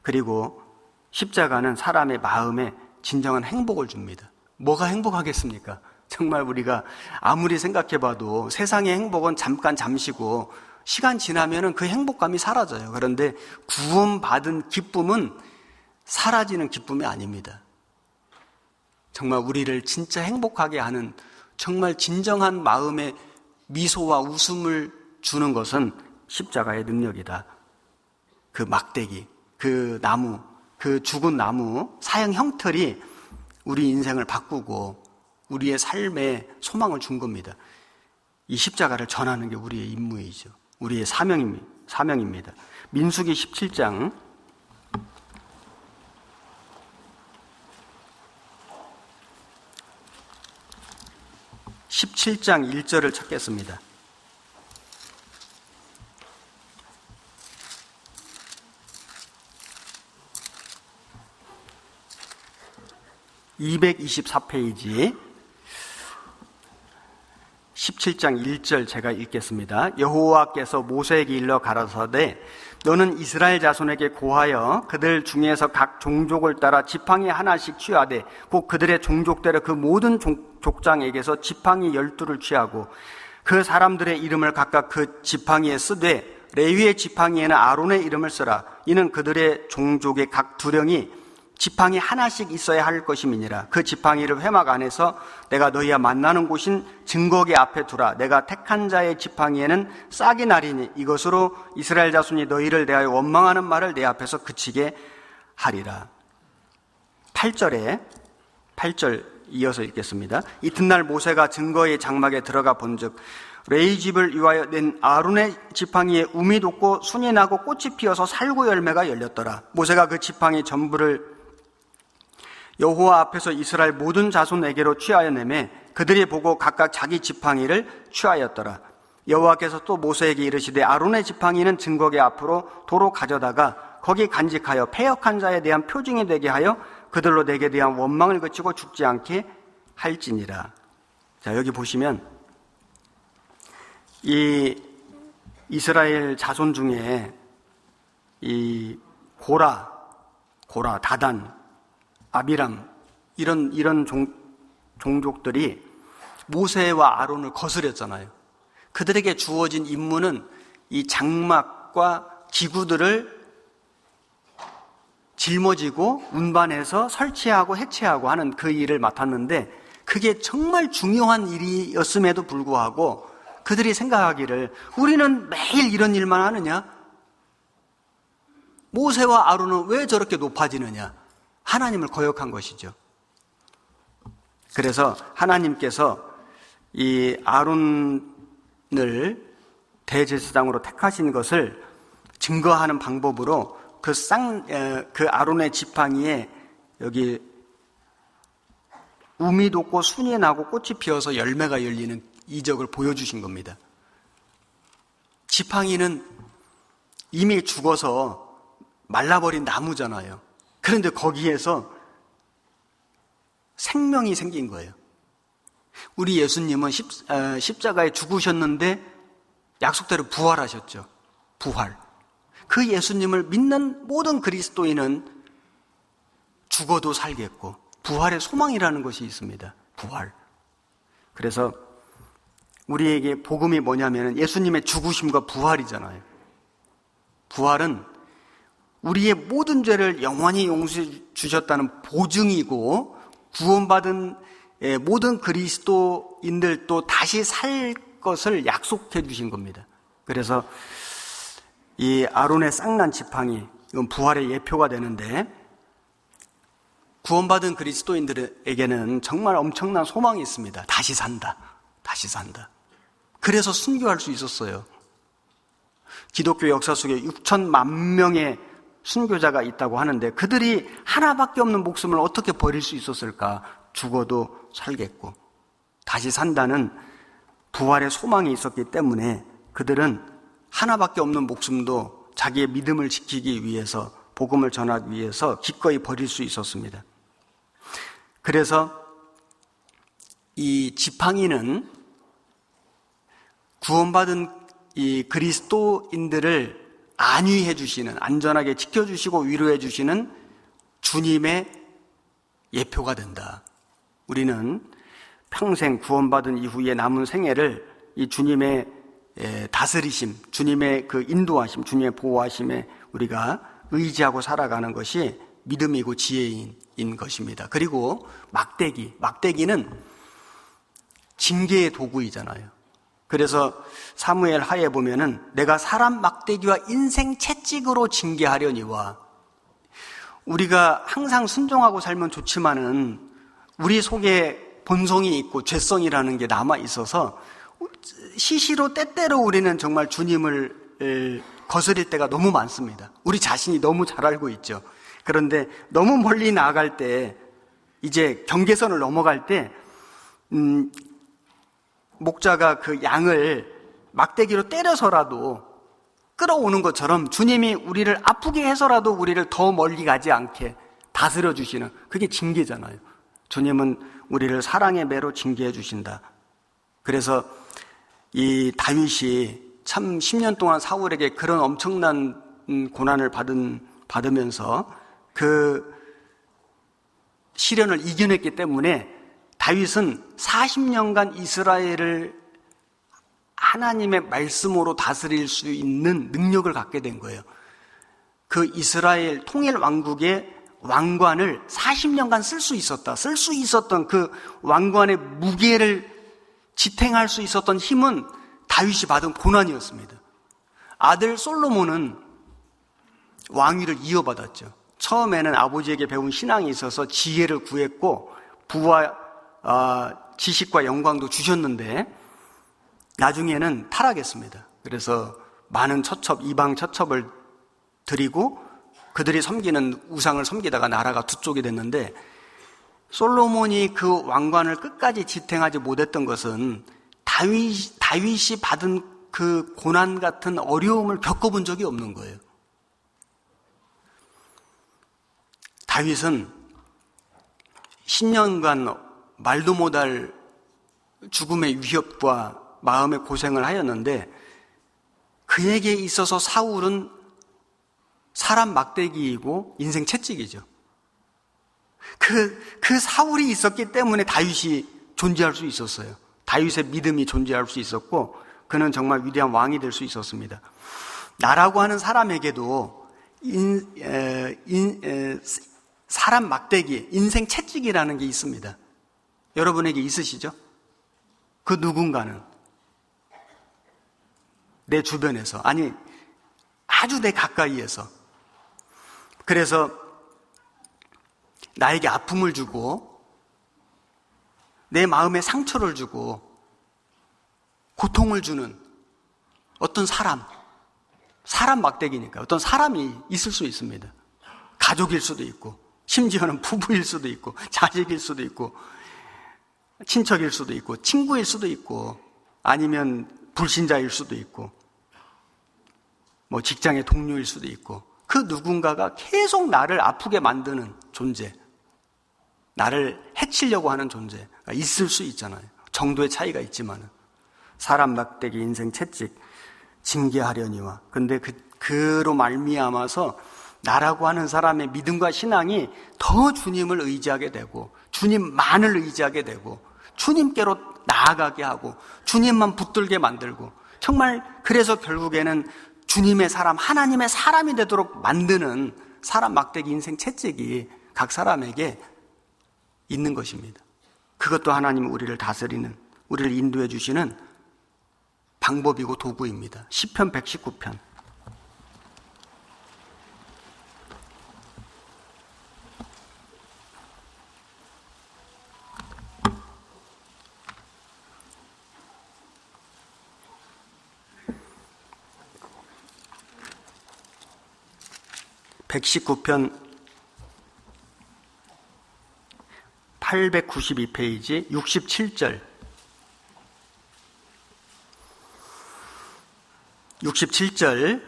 그리고 십자가는 사람의 마음에 진정한 행복을 줍니다. 뭐가 행복하겠습니까? 정말 우리가 아무리 생각해봐도 세상의 행복은 잠시고 시간 지나면은 그 행복감이 사라져요. 그런데 구원받은 기쁨은 사라지는 기쁨이 아닙니다. 정말 우리를 진짜 행복하게 하는, 정말 진정한 마음의 미소와 웃음을 주는 것은 십자가의 능력이다. 그 막대기, 그 나무, 그 죽은 나무 사형 형틀이 우리 인생을 바꾸고 우리의 삶에 소망을 준 겁니다. 이 십자가를 전하는 게 우리의 임무이죠. 우리의 사명입니다. 민수기 17장 1절을 찾겠습니다. 224페이지 17장 1절 제가 읽겠습니다. 여호와께서 모세에게 일러 가라사대 너는 이스라엘 자손에게 고하여 그들 중에서 각 종족을 따라 지팡이 하나씩 취하되 곧 그들의 종족대로 그 모든 족장에게서 지팡이 12를 취하고 그 사람들의 이름을 각각 그 지팡이에 쓰되 레위의 지팡이에는 아론의 이름을 쓰라. 이는 그들의 종족의 각 두령이 지팡이 하나씩 있어야 할 것임이니라. 그 지팡이를 회막 안에서 내가 너희와 만나는 곳인 증거계 앞에 두라. 내가 택한 자의 지팡이에는 싹이 나리니 이것으로 이스라엘 자손이 너희를 대하여 원망하는 말을 내 앞에서 그치게 하리라. 8절 이어서 읽겠습니다. 이튿날 모세가 증거의 장막에 들어가 본즉 레위 집을 위하여 낸 아론의 지팡이에 움이 돋고 순이 나고 꽃이 피어서 살구 열매가 열렸더라. 모세가 그 지팡이 전부를 여호와 앞에서 이스라엘 모든 자손에게로 취하여 내매 그들이 보고 각각 자기 지팡이를 취하였더라. 여호와께서 또 모세에게 이르시되 아론의 지팡이는 증거계 앞으로 도로 가져다가 거기 간직하여 패역한 자에 대한 표징이 되게 하여 그들로 내게 대한 원망을 그치고 죽지 않게 할지니라. 자, 여기 보시면 이 이스라엘 자손 중에 이 고라, 다단, 아비람 이런 종족들이 모세와 아론을 거스렸잖아요. 그들에게 주어진 임무는 이 장막과 기구들을 짊어지고 운반해서 설치하고 해체하고 하는 그 일을 맡았는데 그게 정말 중요한 일이었음에도 불구하고 그들이 생각하기를 우리는 매일 이런 일만 하느냐? 모세와 아론은 왜 저렇게 높아지느냐? 하나님을 거역한 것이죠. 그래서 하나님께서 이 아론을 대제사장으로 택하신 것을 증거하는 방법으로 그 아론의 지팡이에 여기 움이 돋고 순이 나고 꽃이 피어서 열매가 열리는 이적을 보여주신 겁니다. 지팡이는 이미 죽어서 말라버린 나무잖아요. 그런데 거기에서 생명이 생긴 거예요. 우리 예수님은 십자가에 죽으셨는데 약속대로 부활하셨죠. 부활. 그 예수님을 믿는 모든 그리스도인은 죽어도 살겠고 부활의 소망이라는 것이 있습니다. 부활. 그래서 우리에게 복음이 뭐냐면 예수님의 죽으심과 부활이잖아요. 부활은 우리의 모든 죄를 영원히 용서해 주셨다는 보증이고 구원받은 모든 그리스도인들도 다시 살 것을 약속해 주신 겁니다. 그래서 이 아론의 쌍난 지팡이, 이건 부활의 예표가 되는데 구원받은 그리스도인들에게는 정말 엄청난 소망이 있습니다. 다시 산다. 그래서 순교할 수 있었어요. 기독교 역사 속에 6천만 명의 순교자가 있다고 하는데 그들이 하나밖에 없는 목숨을 어떻게 버릴 수 있었을까? 죽어도 살겠고 다시 산다는 부활의 소망이 있었기 때문에 그들은 하나밖에 없는 목숨도 자기의 믿음을 지키기 위해서 복음을 전하기 위해서 기꺼이 버릴 수 있었습니다. 그래서 이 지팡이는 구원받은 이 그리스도인들을 안위해 주시는, 안전하게 지켜주시고 위로해 주시는 주님의 예표가 된다. 우리는 평생 구원받은 이후에 남은 생애를 이 주님의 다스리심, 주님의 그 인도하심, 주님의 보호하심에 우리가 의지하고 살아가는 것이 믿음이고 지혜인 것입니다. 그리고 막대기는 징계의 도구이잖아요. 그래서 사무엘 하에 보면은 내가 사람 막대기와 인생 채찍으로 징계하려니와, 우리가 항상 순종하고 살면 좋지만은 우리 속에 본성이 있고 죄성이라는 게 남아 있어서 시시로 때때로 우리는 정말 주님을 거스릴 때가 너무 많습니다. 우리 자신이 너무 잘 알고 있죠. 그런데 너무 멀리 나아갈 때, 이제 경계선을 넘어갈 때 목자가 그 양을 막대기로 때려서라도 끌어오는 것처럼 주님이 우리를 아프게 해서라도 우리를 더 멀리 가지 않게 다스려 주시는, 그게 징계잖아요. 주님은 우리를 사랑의 매로 징계해 주신다. 그래서 이 다윗이 참 10년 동안 사울에게 그런 엄청난 고난을 받으면서 그 시련을 이겨냈기 때문에 다윗은 40년간 이스라엘을 하나님의 말씀으로 다스릴 수 있는 능력을 갖게 된 거예요. 그 이스라엘 통일 왕국의 왕관을 40년간 쓸 수 있었던 그 왕관의 무게를 지탱할 수 있었던 힘은 다윗이 받은 고난이었습니다. 아들 솔로몬은 왕위를 이어받았죠. 처음에는 아버지에게 배운 신앙이 있어서 지혜를 구했고 부와 지식과 영광도 주셨는데 나중에는 타락했습니다. 그래서 많은 이방 처첩을 드리고 그들이 섬기는 우상을 섬기다가 나라가 두 쪽이 됐는데, 솔로몬이 그 왕관을 끝까지 지탱하지 못했던 것은 다윗이 받은 그 고난 같은 어려움을 겪어본 적이 없는 거예요. 다윗은 10년간 말도 못할 죽음의 위협과 마음의 고생을 하였는데, 그에게 있어서 사울은 사람 막대기이고 인생 채찍이죠. 그 사울이 있었기 때문에 다윗이 존재할 수 있었어요. 다윗의 믿음이 존재할 수 있었고 그는 정말 위대한 왕이 될 수 있었습니다. 나라고 하는 사람에게도 사람 막대기, 인생 채찍이라는 게 있습니다. 여러분에게 있으시죠? 그 누군가는 내 주변에서, 아니 아주 내 가까이에서, 그래서 나에게 아픔을 주고 내 마음에 상처를 주고 고통을 주는 어떤 사람 막대기니까 어떤 사람이 있을 수 있습니다. 가족일 수도 있고 심지어는 부부일 수도 있고 자식일 수도 있고 친척일 수도 있고 친구일 수도 있고 아니면 불신자일 수도 있고 뭐 직장의 동료일 수도 있고, 그 누군가가 계속 나를 아프게 만드는 존재, 나를 해치려고 하는 존재가 있을 수 있잖아요. 정도의 차이가 있지만은. 사람 막대기, 인생 채찍, 징계하려니와. 근데 그로 말미암아서 나라고 하는 사람의 믿음과 신앙이 더 주님을 의지하게 되고 주님만을 의지하게 되고 주님께로 나아가게 하고 주님만 붙들게 만들고, 정말 그래서 결국에는 주님의 사람, 하나님의 사람이 되도록 만드는 사람 막대기, 인생 채찍이 각 사람에게 있는 것입니다. 그것도 하나님 우리를 다스리는, 우리를 인도해 주시는 방법이고 도구입니다. 시편 119편. (119편) 892페이지 67절. 67절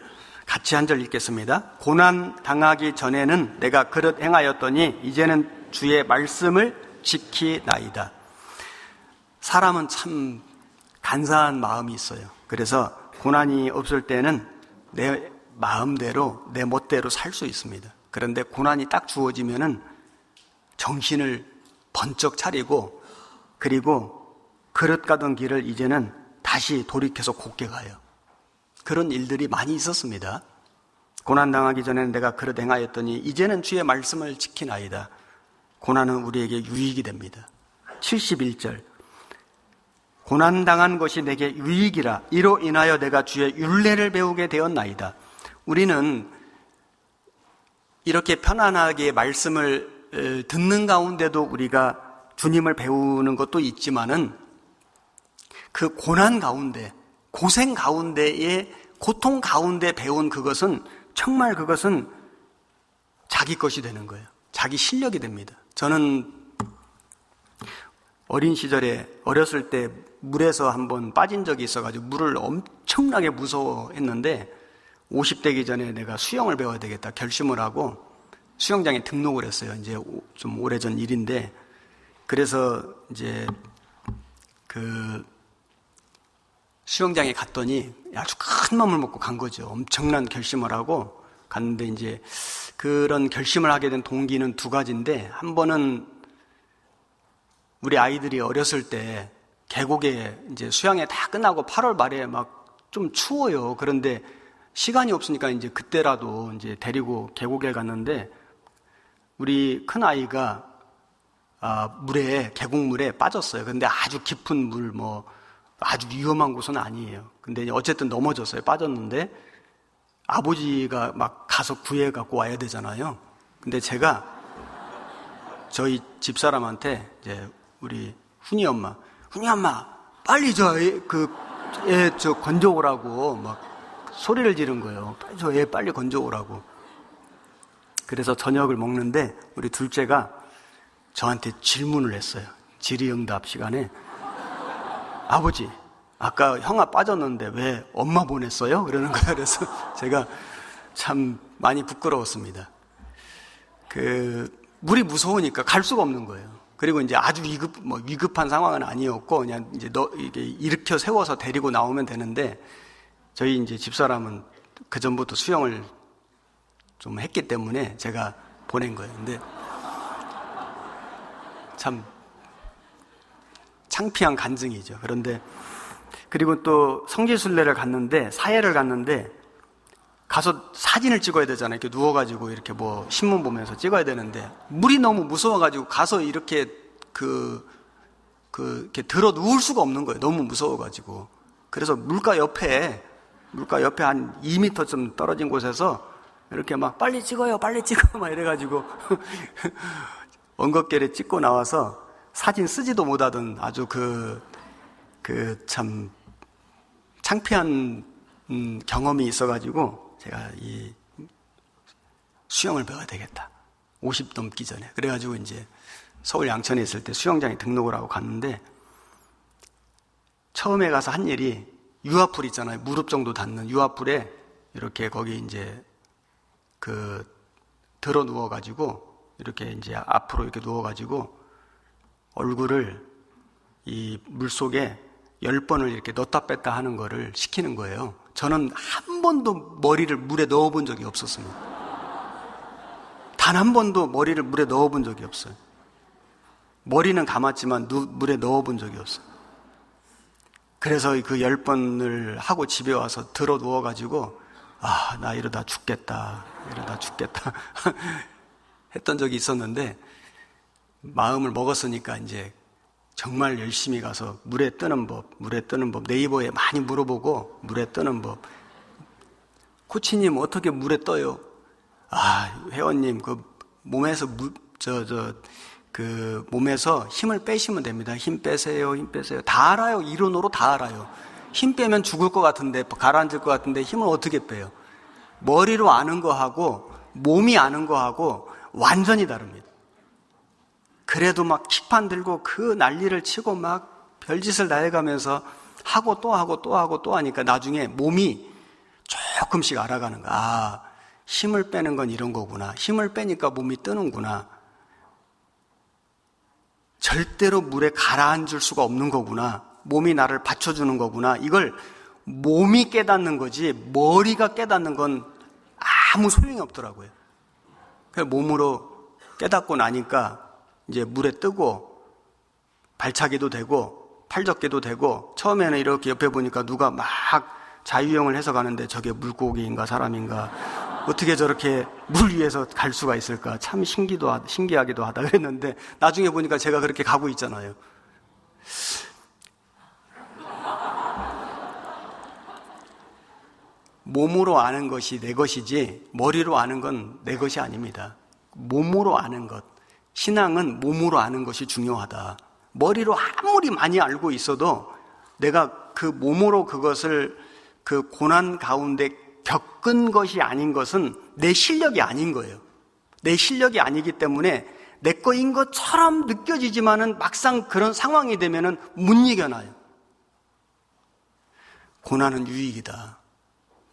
같이 한 절 읽겠습니다. 고난 당하기 전에는 내가 그릇 행하였더니 이제는 주의 말씀을 지키나이다. 사람은 참 간사한 마음이 있어요. 그래서 고난이 없을 때는 내 마음대로, 내 멋대로 살 수 있습니다. 그런데 고난이 딱 주어지면은 정신을 번쩍 차리고, 그리고 그릇 가던 길을 이제는 다시 돌이켜서 곧게 가요. 그런 일들이 많이 있었습니다. 고난당하기 전에는 내가 그릇 행하였더니 이제는 주의 말씀을 지키나이다. 고난은 우리에게 유익이 됩니다. 71절. 고난당한 것이 내게 유익이라. 이로 인하여 내가 주의 율례를 배우게 되었나이다. 우리는 이렇게 편안하게 말씀을 듣는 가운데도 우리가 주님을 배우는 것도 있지만은, 그 고난 가운데, 고생 가운데에, 고통 가운데 배운 그것은 정말 그것은 자기 것이 되는 거예요. 자기 실력이 됩니다. 저는 어린 시절에, 어렸을 때 물에서 한번 빠진 적이 있어가지고 물을 엄청나게 무서워했는데, 50대기 전에 내가 수영을 배워야 되겠다 결심을 하고 수영장에 등록을 했어요. 이제 좀 오래전 일인데, 그래서 이제 그 수영장에 갔더니 아주 큰 마음을 먹고 간 거죠. 엄청난 결심을 하고 갔는데 이제 그런 결심을 하게 된 동기는 두 가지인데, 한 번은 우리 아이들이 어렸을 때 계곡에 이제 수영회 다 끝나고 8월 말에 막 좀 추워요. 그런데 시간이 없으니까 이제 그때라도 이제 데리고 계곡에 갔는데, 우리 큰 아이가 계곡물에 빠졌어요. 근데 아주 깊은 물, 아주 위험한 곳은 아니에요. 근데 어쨌든 넘어졌어요. 빠졌는데 아버지가 막 가서 구해갖고 와야 되잖아요. 근데 제가 저희 집사람한테 이제 우리 훈이 엄마 빨리 애 건져오라고 막 소리를 지른 거예요. 저 애 빨리 건져오라고. 그래서 저녁을 먹는데 우리 둘째가 저한테 질문을 했어요. 질의응답 시간에. 아버지, 아까 형아 빠졌는데 왜 엄마 보냈어요? 그러는 거예요. 그래서 제가 참 많이 부끄러웠습니다. 물이 무서우니까 갈 수가 없는 거예요. 그리고 이제 아주 위급한 상황은 아니었고, 그냥 이제 이게 일으켜 세워서 데리고 나오면 되는데, 저희 이제 집사람은 그 전부터 수영을 좀 했기 때문에 제가 보낸 거예요. 근데 참 창피한 간증이죠. 그런데 그리고 또 성지순례를 갔는데, 사회를 갔는데 가서 사진을 찍어야 되잖아요. 이렇게 누워가지고 이렇게 신문 보면서 찍어야 되는데, 물이 너무 무서워가지고 가서 이렇게 이렇게 들어 누울 수가 없는 거예요. 너무 무서워가지고. 그래서 물가 옆에 한 2m쯤 떨어진 곳에서 이렇게 막 빨리 찍어요, 막 이래가지고 엉겁결에 찍고 나와서 사진 쓰지도 못하던 아주 참 창피한 경험이 있어가지고, 제가 이 수영을 배워야 되겠다. 50 넘기 전에. 그래가지고 이제 서울 양천에 있을 때 수영장에 등록을 하고 갔는데, 처음에 가서 한 일이, 유아풀 있잖아요. 무릎 정도 닿는 유아풀에 이렇게 거기 이제 들어 누워가지고 이렇게 이제 앞으로 이렇게 누워가지고 얼굴을 이 물 속에 10번을 이렇게 넣었다 뺐다 하는 거를 시키는 거예요. 저는 한 번도 머리를 물에 넣어본 적이 없었습니다. 단 한 번도 머리를 물에 넣어본 적이 없어요. 머리는 감았지만 물에 넣어본 적이 없어요. 그래서 그 10번을 하고 집에 와서 들어 누워가지고, 나 이러다 죽겠다 했던 적이 있었는데, 마음을 먹었으니까 이제 정말 열심히 가서 물에 뜨는 법 네이버에 많이 물어보고, 물에 뜨는 법. 코치님, 어떻게 물에 떠요? 회원님, 몸에서 몸에서 힘을 빼시면 됩니다. 힘 빼세요. 다 알아요. 이론으로 다 알아요. 힘 빼면 죽을 것 같은데, 가라앉을 것 같은데 힘을 어떻게 빼요? 머리로 아는 거하고 몸이 아는 거하고 완전히 다릅니다. 그래도 막 킥판 들고 그 난리를 치고 막 별짓을 다 해가면서 하고 또 하니까 나중에 몸이 조금씩 알아가는 거야. 힘을 빼는 건 이런 거구나. 힘을 빼니까 몸이 뜨는구나. 절대로 물에 가라앉을 수가 없는 거구나. 몸이 나를 받쳐주는 거구나. 이걸 몸이 깨닫는 거지 머리가 깨닫는 건 아무 소용이 없더라고요. 그래서 몸으로 깨닫고 나니까 이제 물에 뜨고 발차기도 되고 팔젓기도 되고, 처음에는 이렇게 옆에 보니까 누가 막 자유형을 해서 가는데 저게 물고기인가 사람인가, 어떻게 저렇게 물 위에서 갈 수가 있을까, 참 신기하기도 하다 그랬는데, 나중에 보니까 제가 그렇게 가고 있잖아요. 몸으로 아는 것이 내 것이지 머리로 아는 건 내 것이 아닙니다. 몸으로 아는 것, 신앙은 몸으로 아는 것이 중요하다. 머리로 아무리 많이 알고 있어도 내가 그 몸으로 그것을 그 고난 가운데 겪은 것이 아닌 것은 내 실력이 아닌 거예요. 내 실력이 아니기 때문에 내 거인 것처럼 느껴지지만은 막상 그런 상황이 되면은 못 이겨나요. 고난은 유익이다.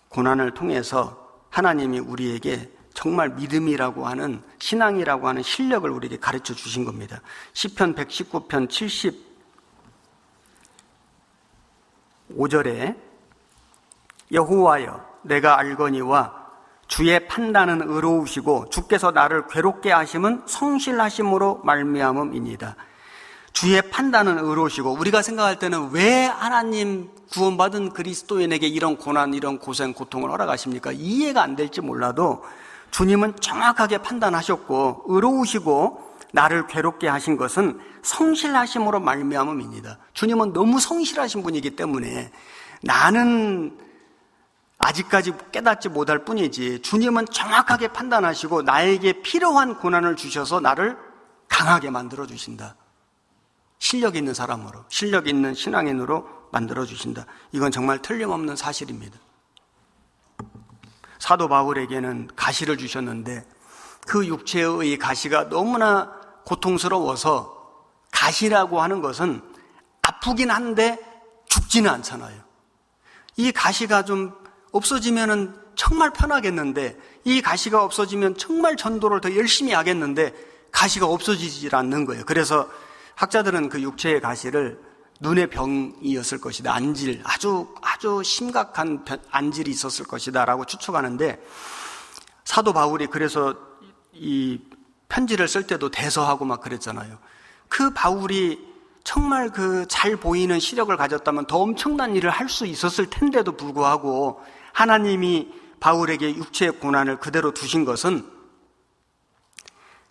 고난을 통해서 하나님이 우리에게 정말 믿음이라고 하는, 신앙이라고 하는 실력을 우리에게 가르쳐 주신 겁니다. 시편 119편 75절에 여호와여 내가 알거니와 주의 판단은 의로우시고 주께서 나를 괴롭게 하심은 성실하심으로 말미암음이니이다. 주의 판단은 의로우시고, 우리가 생각할 때는 왜 하나님 구원받은 그리스도인에게 이런 고난, 이런 고생, 고통을 허락하십니까? 이해가 안 될지 몰라도 주님은 정확하게 판단하셨고 의로우시고 나를 괴롭게 하신 것은 성실하심으로 말미암음입니다. 주님은 너무 성실하신 분이기 때문에 나는 아직까지 깨닫지 못할 뿐이지, 주님은 정확하게 판단하시고 나에게 필요한 고난을 주셔서 나를 강하게 만들어 주신다. 실력 있는 사람으로, 실력 있는 신앙인으로 만들어 주신다. 이건 정말 틀림없는 사실입니다. 사도 바울에게는 가시를 주셨는데 그 육체의 가시가 너무나 고통스러워서, 가시라고 하는 것은 아프긴 한데 죽지는 않잖아요. 이 가시가 좀 없어지면은 정말 편하겠는데, 이 가시가 없어지면 정말 전도를 더 열심히 하겠는데 가시가 없어지질 않는 거예요. 그래서 학자들은 그 육체의 가시를 눈의 병이었을 것이다, 안질, 아주 심각한 안질이 있었을 것이다 라고 추측하는데, 사도 바울이 그래서 이 편지를 쓸 때도 대서하고 막 그랬잖아요. 그 바울이 정말 그 잘 보이는 시력을 가졌다면 더 엄청난 일을 할 수 있었을 텐데도 불구하고 하나님이 바울에게 육체의 고난을 그대로 두신 것은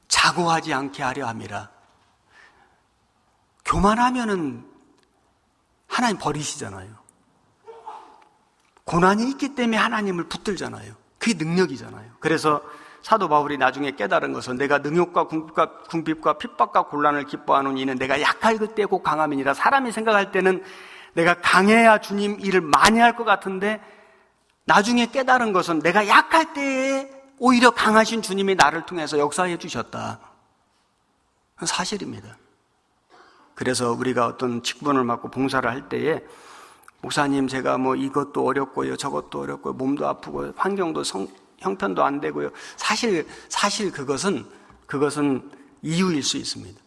자고하지 않게 하려 함이라. 교만하면은 하나님 버리시잖아요. 고난이 있기 때문에 하나님을 붙들잖아요. 그게 능력이잖아요. 그래서 사도 바울이 나중에 깨달은 것은, 내가 능욕과 궁핍과 핍박과 곤란을 기뻐하는 이는 내가 약할 그때 곧 강함이니라. 사람이 생각할 때는 내가 강해야 주님 일을 많이 할 것 같은데, 나중에 깨달은 것은 내가 약할 때에 오히려 강하신 주님이 나를 통해서 역사해 주셨다. 사실입니다. 그래서 우리가 어떤 직분을 맡고 봉사를 할 때에, 목사님 제가 뭐 이것도 어렵고요, 저것도 어렵고요, 몸도 아프고요, 환경도 형편도 안 되고요. 사실 그것은 이유일 수 있습니다.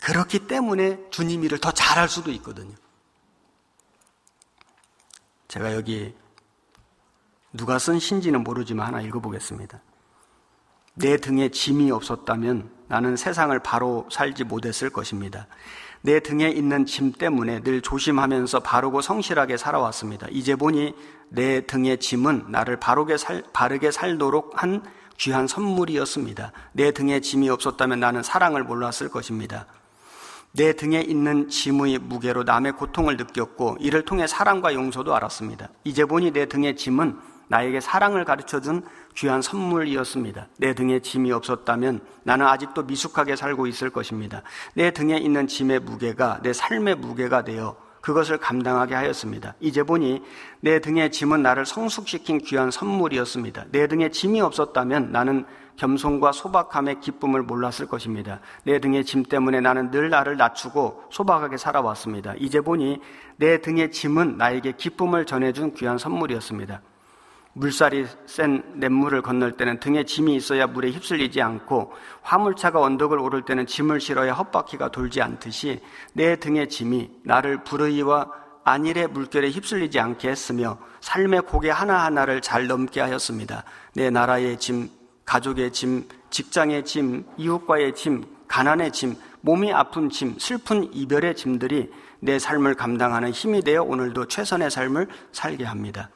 그렇기 때문에 주님 일을 더 잘할 수도 있거든요. 제가 여기 누가 쓴 시인지는 모르지만 하나 읽어보겠습니다. 내 등에 짐이 없었다면 나는 세상을 바로 살지 못했을 것입니다. 내 등에 있는 짐 때문에 늘 조심하면서 바르고 성실하게 살아왔습니다. 이제 보니 내 등의 짐은 나를 바르게 살도록 한 귀한 선물이었습니다. 내 등에 짐이 없었다면 나는 사랑을 몰랐을 것입니다. 내 등에 있는 짐의 무게로 남의 고통을 느꼈고 이를 통해 사랑과 용서도 알았습니다. 이제 보니 내 등의 짐은 나에게 사랑을 가르쳐준 귀한 선물이었습니다. 내 등에 짐이 없었다면 나는 아직도 미숙하게 살고 있을 것입니다. 내 등에 있는 짐의 무게가 내 삶의 무게가 되어 그것을 감당하게 하였습니다. 이제 보니 내 등의 짐은 나를 성숙시킨 귀한 선물이었습니다. 내 등에 짐이 없었다면 나는 겸손과 소박함의 기쁨을 몰랐을 것입니다. 내 등의 짐 때문에 나는 늘 나를 낮추고 소박하게 살아왔습니다. 이제 보니 내 등의 짐은 나에게 기쁨을 전해준 귀한 선물이었습니다. 물살이 센 냇물을 건널 때는 등에 짐이 있어야 물에 휩쓸리지 않고, 화물차가 언덕을 오를 때는 짐을 실어야 헛바퀴가 돌지 않듯이 내 등의 짐이 나를 불의와 안일의 물결에 휩쓸리지 않게 했으며 삶의 고개 하나하나를 잘 넘게 하였습니다. 내 나라의 짐, 가족의 짐, 직장의 짐, 이웃과의 짐, 가난의 짐, 몸이 아픈 짐, 슬픈 이별의 짐들이 내 삶을 감당하는 힘이 되어 오늘도 최선의 삶을 살게 합니다.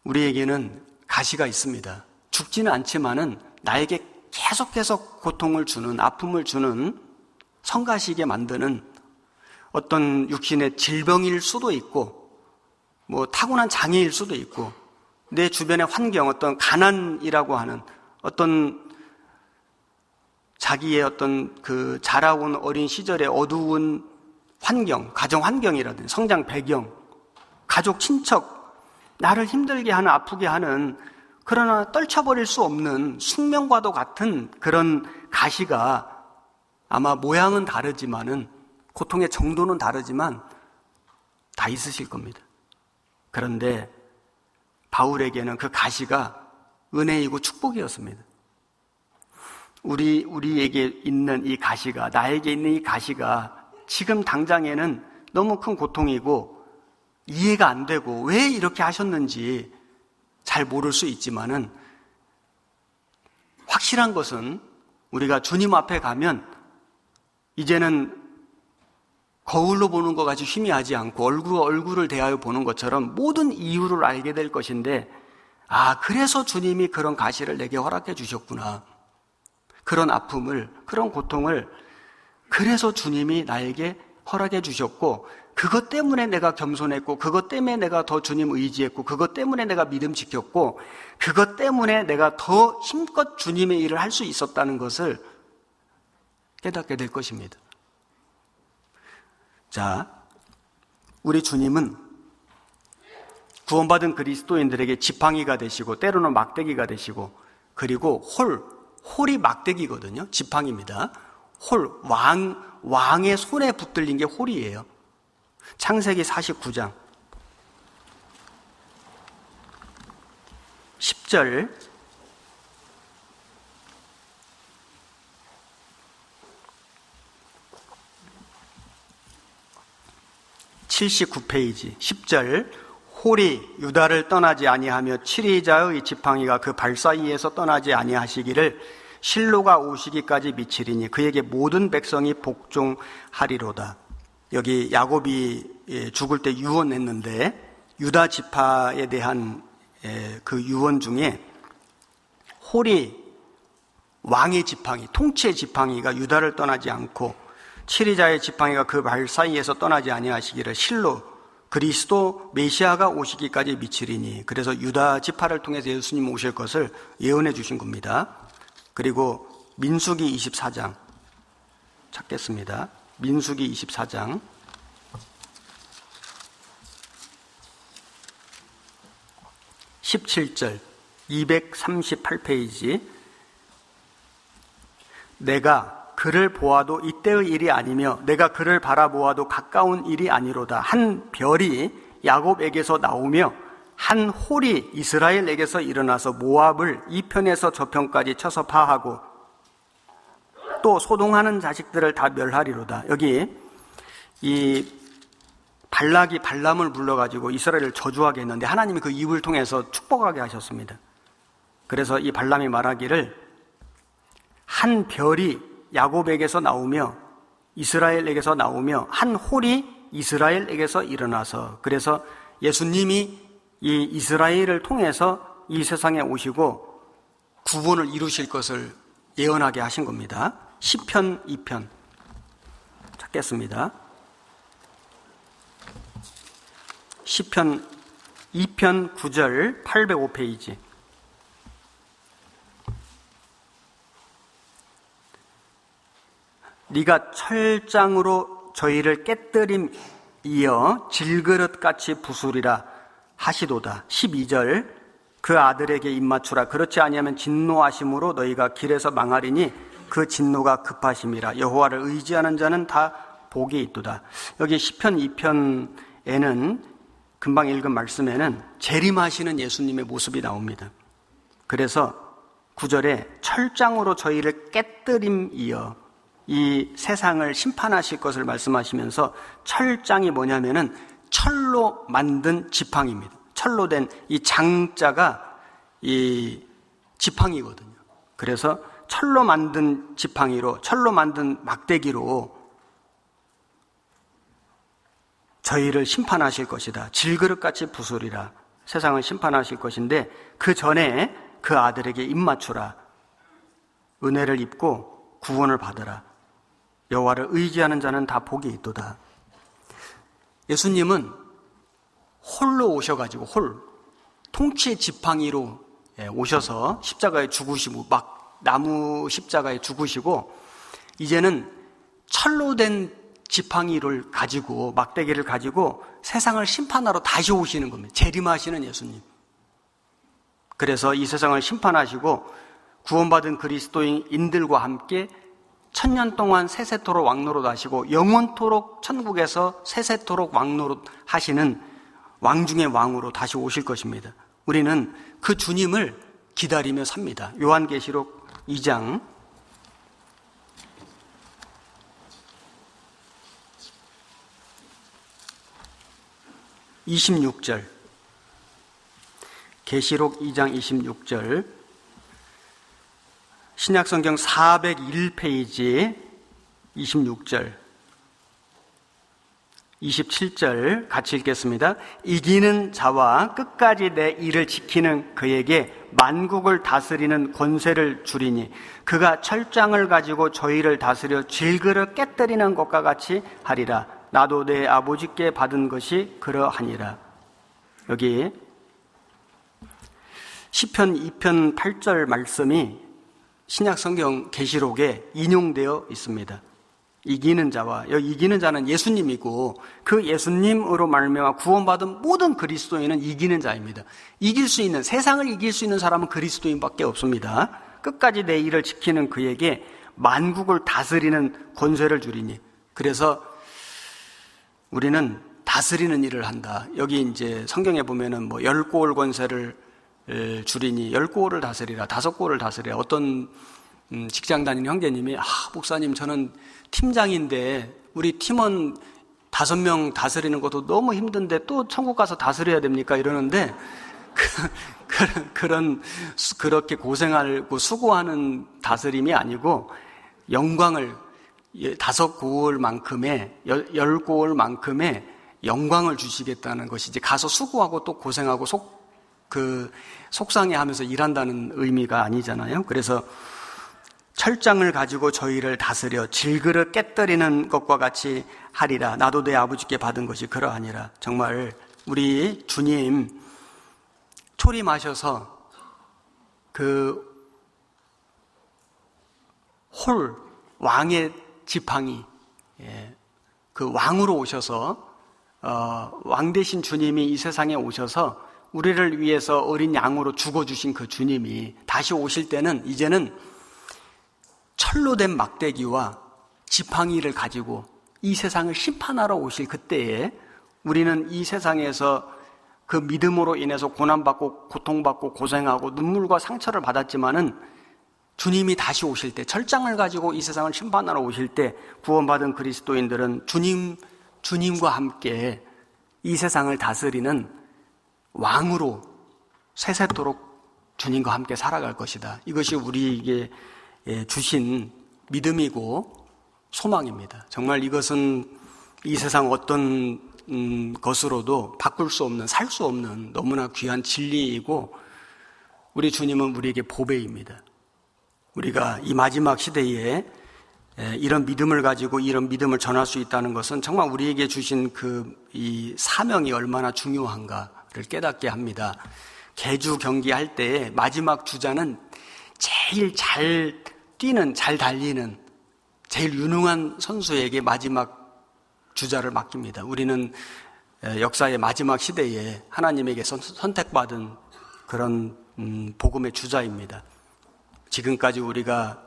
우리에게는 가시가 있습니다. 죽지는 않지만은 나에게 계속해서 고통을 주는, 아픔을 주는, 성가시게 만드는 어떤 육신의 질병일 수도 있고, 뭐 타고난 장애일 수도 있고, 내 주변의 환경, 어떤 가난이라고 하는 어떤 자기의 어떤 그 자라온 어린 시절의 어두운 환경, 가정 환경이라든지 성장 배경, 가족 친척, 나를 힘들게 하는, 아프게 하는, 그러나 떨쳐버릴 수 없는 숙명과도 같은 그런 가시가 아마 모양은 다르지만은, 고통의 정도는 다르지만 다 있으실 겁니다. 그런데 바울에게는 그 가시가 은혜이고 축복이었습니다. 우리에게 있는 이 가시가, 나에게 있는 이 가시가 지금 당장에는 너무 큰 고통이고 이해가 안 되고 왜 이렇게 하셨는지 잘 모를 수 있지만은 확실한 것은 우리가 주님 앞에 가면 이제는 거울로 보는 것 같이 희미하지 않고 얼굴을 대하여 보는 것처럼 모든 이유를 알게 될 것인데, 그래서 주님이 그런 가시를 내게 허락해 주셨구나. 그런 아픔을, 그런 고통을 그래서 주님이 나에게 허락해 주셨고, 그것 때문에 내가 겸손했고, 그것 때문에 내가 더 주님 의지했고, 그것 때문에 내가 믿음 지켰고, 그것 때문에 내가 더 힘껏 주님의 일을 할 수 있었다는 것을 깨닫게 될 것입니다. 자, 우리 주님은 구원받은 그리스도인들에게 지팡이가 되시고 때로는 막대기가 되시고, 그리고 홀이 막대기거든요. 지팡이입니다. 왕의 손에 붙들린 게 홀이에요. 창세기 49장 10절 (79페이지) 10절 홀이 유다를 떠나지 아니하며 7위자의 지팡이가 그 발 사이에서 떠나지 아니하시기를 실로가 오시기까지 미치리니 그에게 모든 백성이 복종하리로다. 여기 야곱이 죽을 때 유언했는데 유다 지파에 대한 그 유언 중에 홀이 왕의 지팡이, 통치의 지팡이가 유다를 떠나지 않고 7위자의 지팡이가 그 발 사이에서 떠나지 아니하시기를 실로 그리스도 메시아가 오시기까지 미치리니, 그래서 유다 지파를 통해서 예수님 오실 것을 예언해 주신 겁니다. 그리고 민수기 24장 찾겠습니다. 민수기 24장 17절 238페이지 내가 그를 보아도 이때의 일이 아니며 내가 그를 바라보아도 가까운 일이 아니로다. 한 별이 야곱에게서 나오며 한 홀이 이스라엘에게서 일어나서 모압을 이 편에서 저 편까지 쳐서 파하고 또 소동하는 자식들을 다 멸하리로다. 여기 이 발락이 발람을 불러가지고 이스라엘을 저주하게 했는데 하나님이 그 입을 통해서 축복하게 하셨습니다. 그래서 이 발람이 말하기를 한 별이 야곱에게서 나오며 이스라엘에게서 나오며 한 홀이 이스라엘에게서 일어나서, 그래서 예수님이 이 이스라엘을 통해서 이 세상에 오시고 구원을 이루실 것을 예언하게 하신 겁니다. 시편 2편 찾겠습니다. 시편 2편 9절 805페이지 네가 철장으로 저희를 깨뜨림이어 질그릇같이 부수리라 하시도다. 12절 그 아들에게 입맞추라. 그렇지 아니하면 진노하심으로 너희가 길에서 망하리니 그 진노가 급하심이라. 여호와를 의지하는 자는 다 복이 있도다. 여기 시편 2편에는 금방 읽은 말씀에는 재림하시는 예수님의 모습이 나옵니다. 그래서 9절에 철장으로 저희를 깨뜨림이어 이 세상을 심판하실 것을 말씀하시면서 철장이 뭐냐면은 철로 만든 지팡이입니다. 철로 된 이 장자가 이 지팡이거든요. 그래서 철로 만든 지팡이로, 철로 만든 막대기로 저희를 심판하실 것이다. 질그릇같이 부수리라. 세상을 심판하실 것인데 그 전에 그 아들에게 입맞추라. 은혜를 입고 구원을 받으라. 여호와를 의지하는 자는 다 복이 있도다. 예수님은 홀로 오셔가지고 통치의 지팡이로 오셔서 십자가에 죽으시고 막 나무 십자가에 죽으시고 이제는 철로 된 지팡이를 가지고 막대기를 가지고 세상을 심판하러 다시 오시는 겁니다. 재림하시는 예수님. 그래서 이 세상을 심판하시고 구원받은 그리스도인들과 함께 천년 동안 세세토록 왕노릇 하시고 영원토록 천국에서 세세토록 왕노릇 하시는 왕 중의 왕으로 다시 오실 것입니다. 우리는 그 주님을 기다리며 삽니다. 요한계시록 2장 26절, 계시록 2장 26절, 신약성경 401페이지 26절, 27절 같이 읽겠습니다. 이기는 자와 끝까지 내 일을 지키는 그에게 만국을 다스리는 권세를 주리니 그가 철장을 가지고 저희를 다스려 질그릇 깨뜨리는 것과 같이 하리라. 나도 내 아버지께 받은 것이 그러하니라. 여기 시편 2편 8절 말씀이 신약성경 계시록에 인용되어 있습니다. 이기는 자와, 여기 이기는 자는 예수님이고 그 예수님으로 말미암아 구원받은 모든 그리스도인은 이기는 자입니다. 이길 수 있는, 세상을 이길 수 있는 사람은 그리스도인밖에 없습니다. 끝까지 내 일을 지키는 그에게 만국을 다스리는 권세를 주리니, 그래서 우리는 다스리는 일을 한다. 여기 이제 성경에 보면은 10고을 권세를 주리니 10고을을 다스리라, 5고을을 다스리라. 어떤 직장 다니는 형제님이 목사님 저는 팀장인데 우리 팀원 5명 다스리는 것도 너무 힘든데 또 천국 가서 다스려야 됩니까? 이러는데 그렇게 고생하고 수고하는 다스림이 아니고 영광을 5고을만큼의 10고을만큼의 영광을 주시겠다는 것이지, 가서 수고하고 또 고생하고 속상해하면서 일한다는 의미가 아니잖아요. 그래서 철장을 가지고 저희를 다스려 질그릇 깨뜨리는 것과 같이 하리라. 나도 내 아버지께 받은 것이 그러하니라. 정말 우리 주님 초림하셔서 왕의 지팡이, 그 왕으로 오셔서 왕 대신 주님이 이 세상에 오셔서 우리를 위해서 어린 양으로 죽어주신 그 주님이 다시 오실 때는 이제는 철로 된 막대기와 지팡이를 가지고 이 세상을 심판하러 오실 그때에 우리는 이 세상에서 그 믿음으로 인해서 고난받고 고통받고 고생하고 눈물과 상처를 받았지만은 주님이 다시 오실 때, 철장을 가지고 이 세상을 심판하러 오실 때 구원받은 그리스도인들은 주님과 함께 이 세상을 다스리는 왕으로 세세토록 주님과 함께 살아갈 것이다. 이것이 우리에게 주신 믿음이고 소망입니다. 정말 이것은 이 세상 어떤 것으로도 바꿀 수 없는, 살 수 없는 너무나 귀한 진리이고, 우리 주님은 우리에게 보배입니다. 우리가 이 마지막 시대에 이런 믿음을 가지고 이런 믿음을 전할 수 있다는 것은 정말 우리에게 주신 이 사명이 얼마나 중요한가를 깨닫게 합니다. 계주 경기할 때 마지막 주자는 제일 잘 뛰는, 잘 달리는, 제일 유능한 선수에게 마지막 주자를 맡깁니다. 우리는 역사의 마지막 시대에 하나님에게 선택받은 그런 복음의 주자입니다. 지금까지 우리가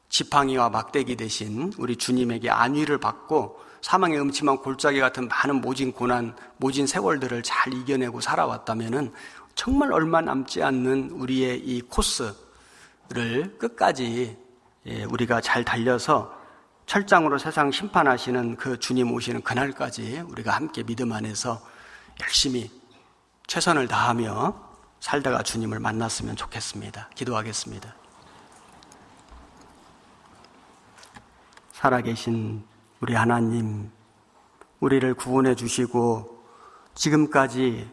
지팡이와 막대기 대신 우리 주님에게 안위를 받고 사망의 음침한 골짜기 같은 많은 모진 고난, 모진 세월들을 잘 이겨내고 살아왔다면은 정말 얼마 남지 않는 우리의 이 코스를 끝까지 우리가 잘 달려서 철장으로 세상 심판하시는 그 주님 오시는 그날까지 우리가 함께 믿음 안에서 열심히 최선을 다하며 살다가 주님을 만났으면 좋겠습니다. 기도하겠습니다. 살아계신 우리 하나님, 우리를 구원해 주시고 지금까지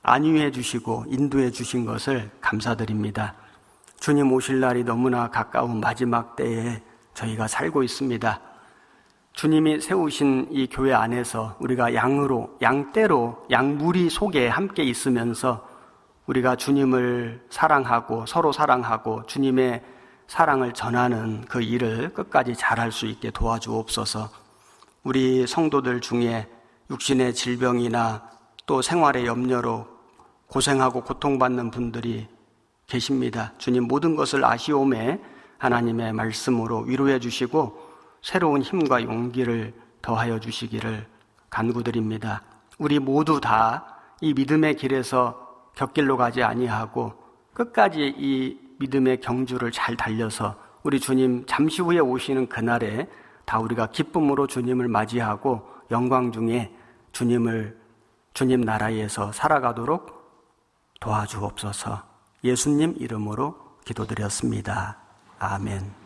안위해 주시고 인도해 주신 것을 감사드립니다. 주님 오실 날이 너무나 가까운 마지막 때에 저희가 살고 있습니다. 주님이 세우신 이 교회 안에서 우리가 양떼로 양무리 속에 함께 있으면서 우리가 주님을 사랑하고 서로 사랑하고 주님의 사랑을 전하는 그 일을 끝까지 잘할 수 있게 도와주옵소서. 우리 성도들 중에 육신의 질병이나 또 생활의 염려로 고생하고 고통받는 분들이 계십니다. 주님 모든 것을 아시오매 하나님의 말씀으로 위로해 주시고 새로운 힘과 용기를 더하여 주시기를 간구드립니다. 우리 모두 다 이 믿음의 길에서 곁길로 가지 아니하고 끝까지 이 믿음의 경주를 잘 달려서 우리 주님 잠시 후에 오시는 그날에 다 우리가 기쁨으로 주님을 맞이하고 영광 중에 주님 나라에서 살아가도록 도와주옵소서. 예수님 이름으로 기도드렸습니다. 아멘.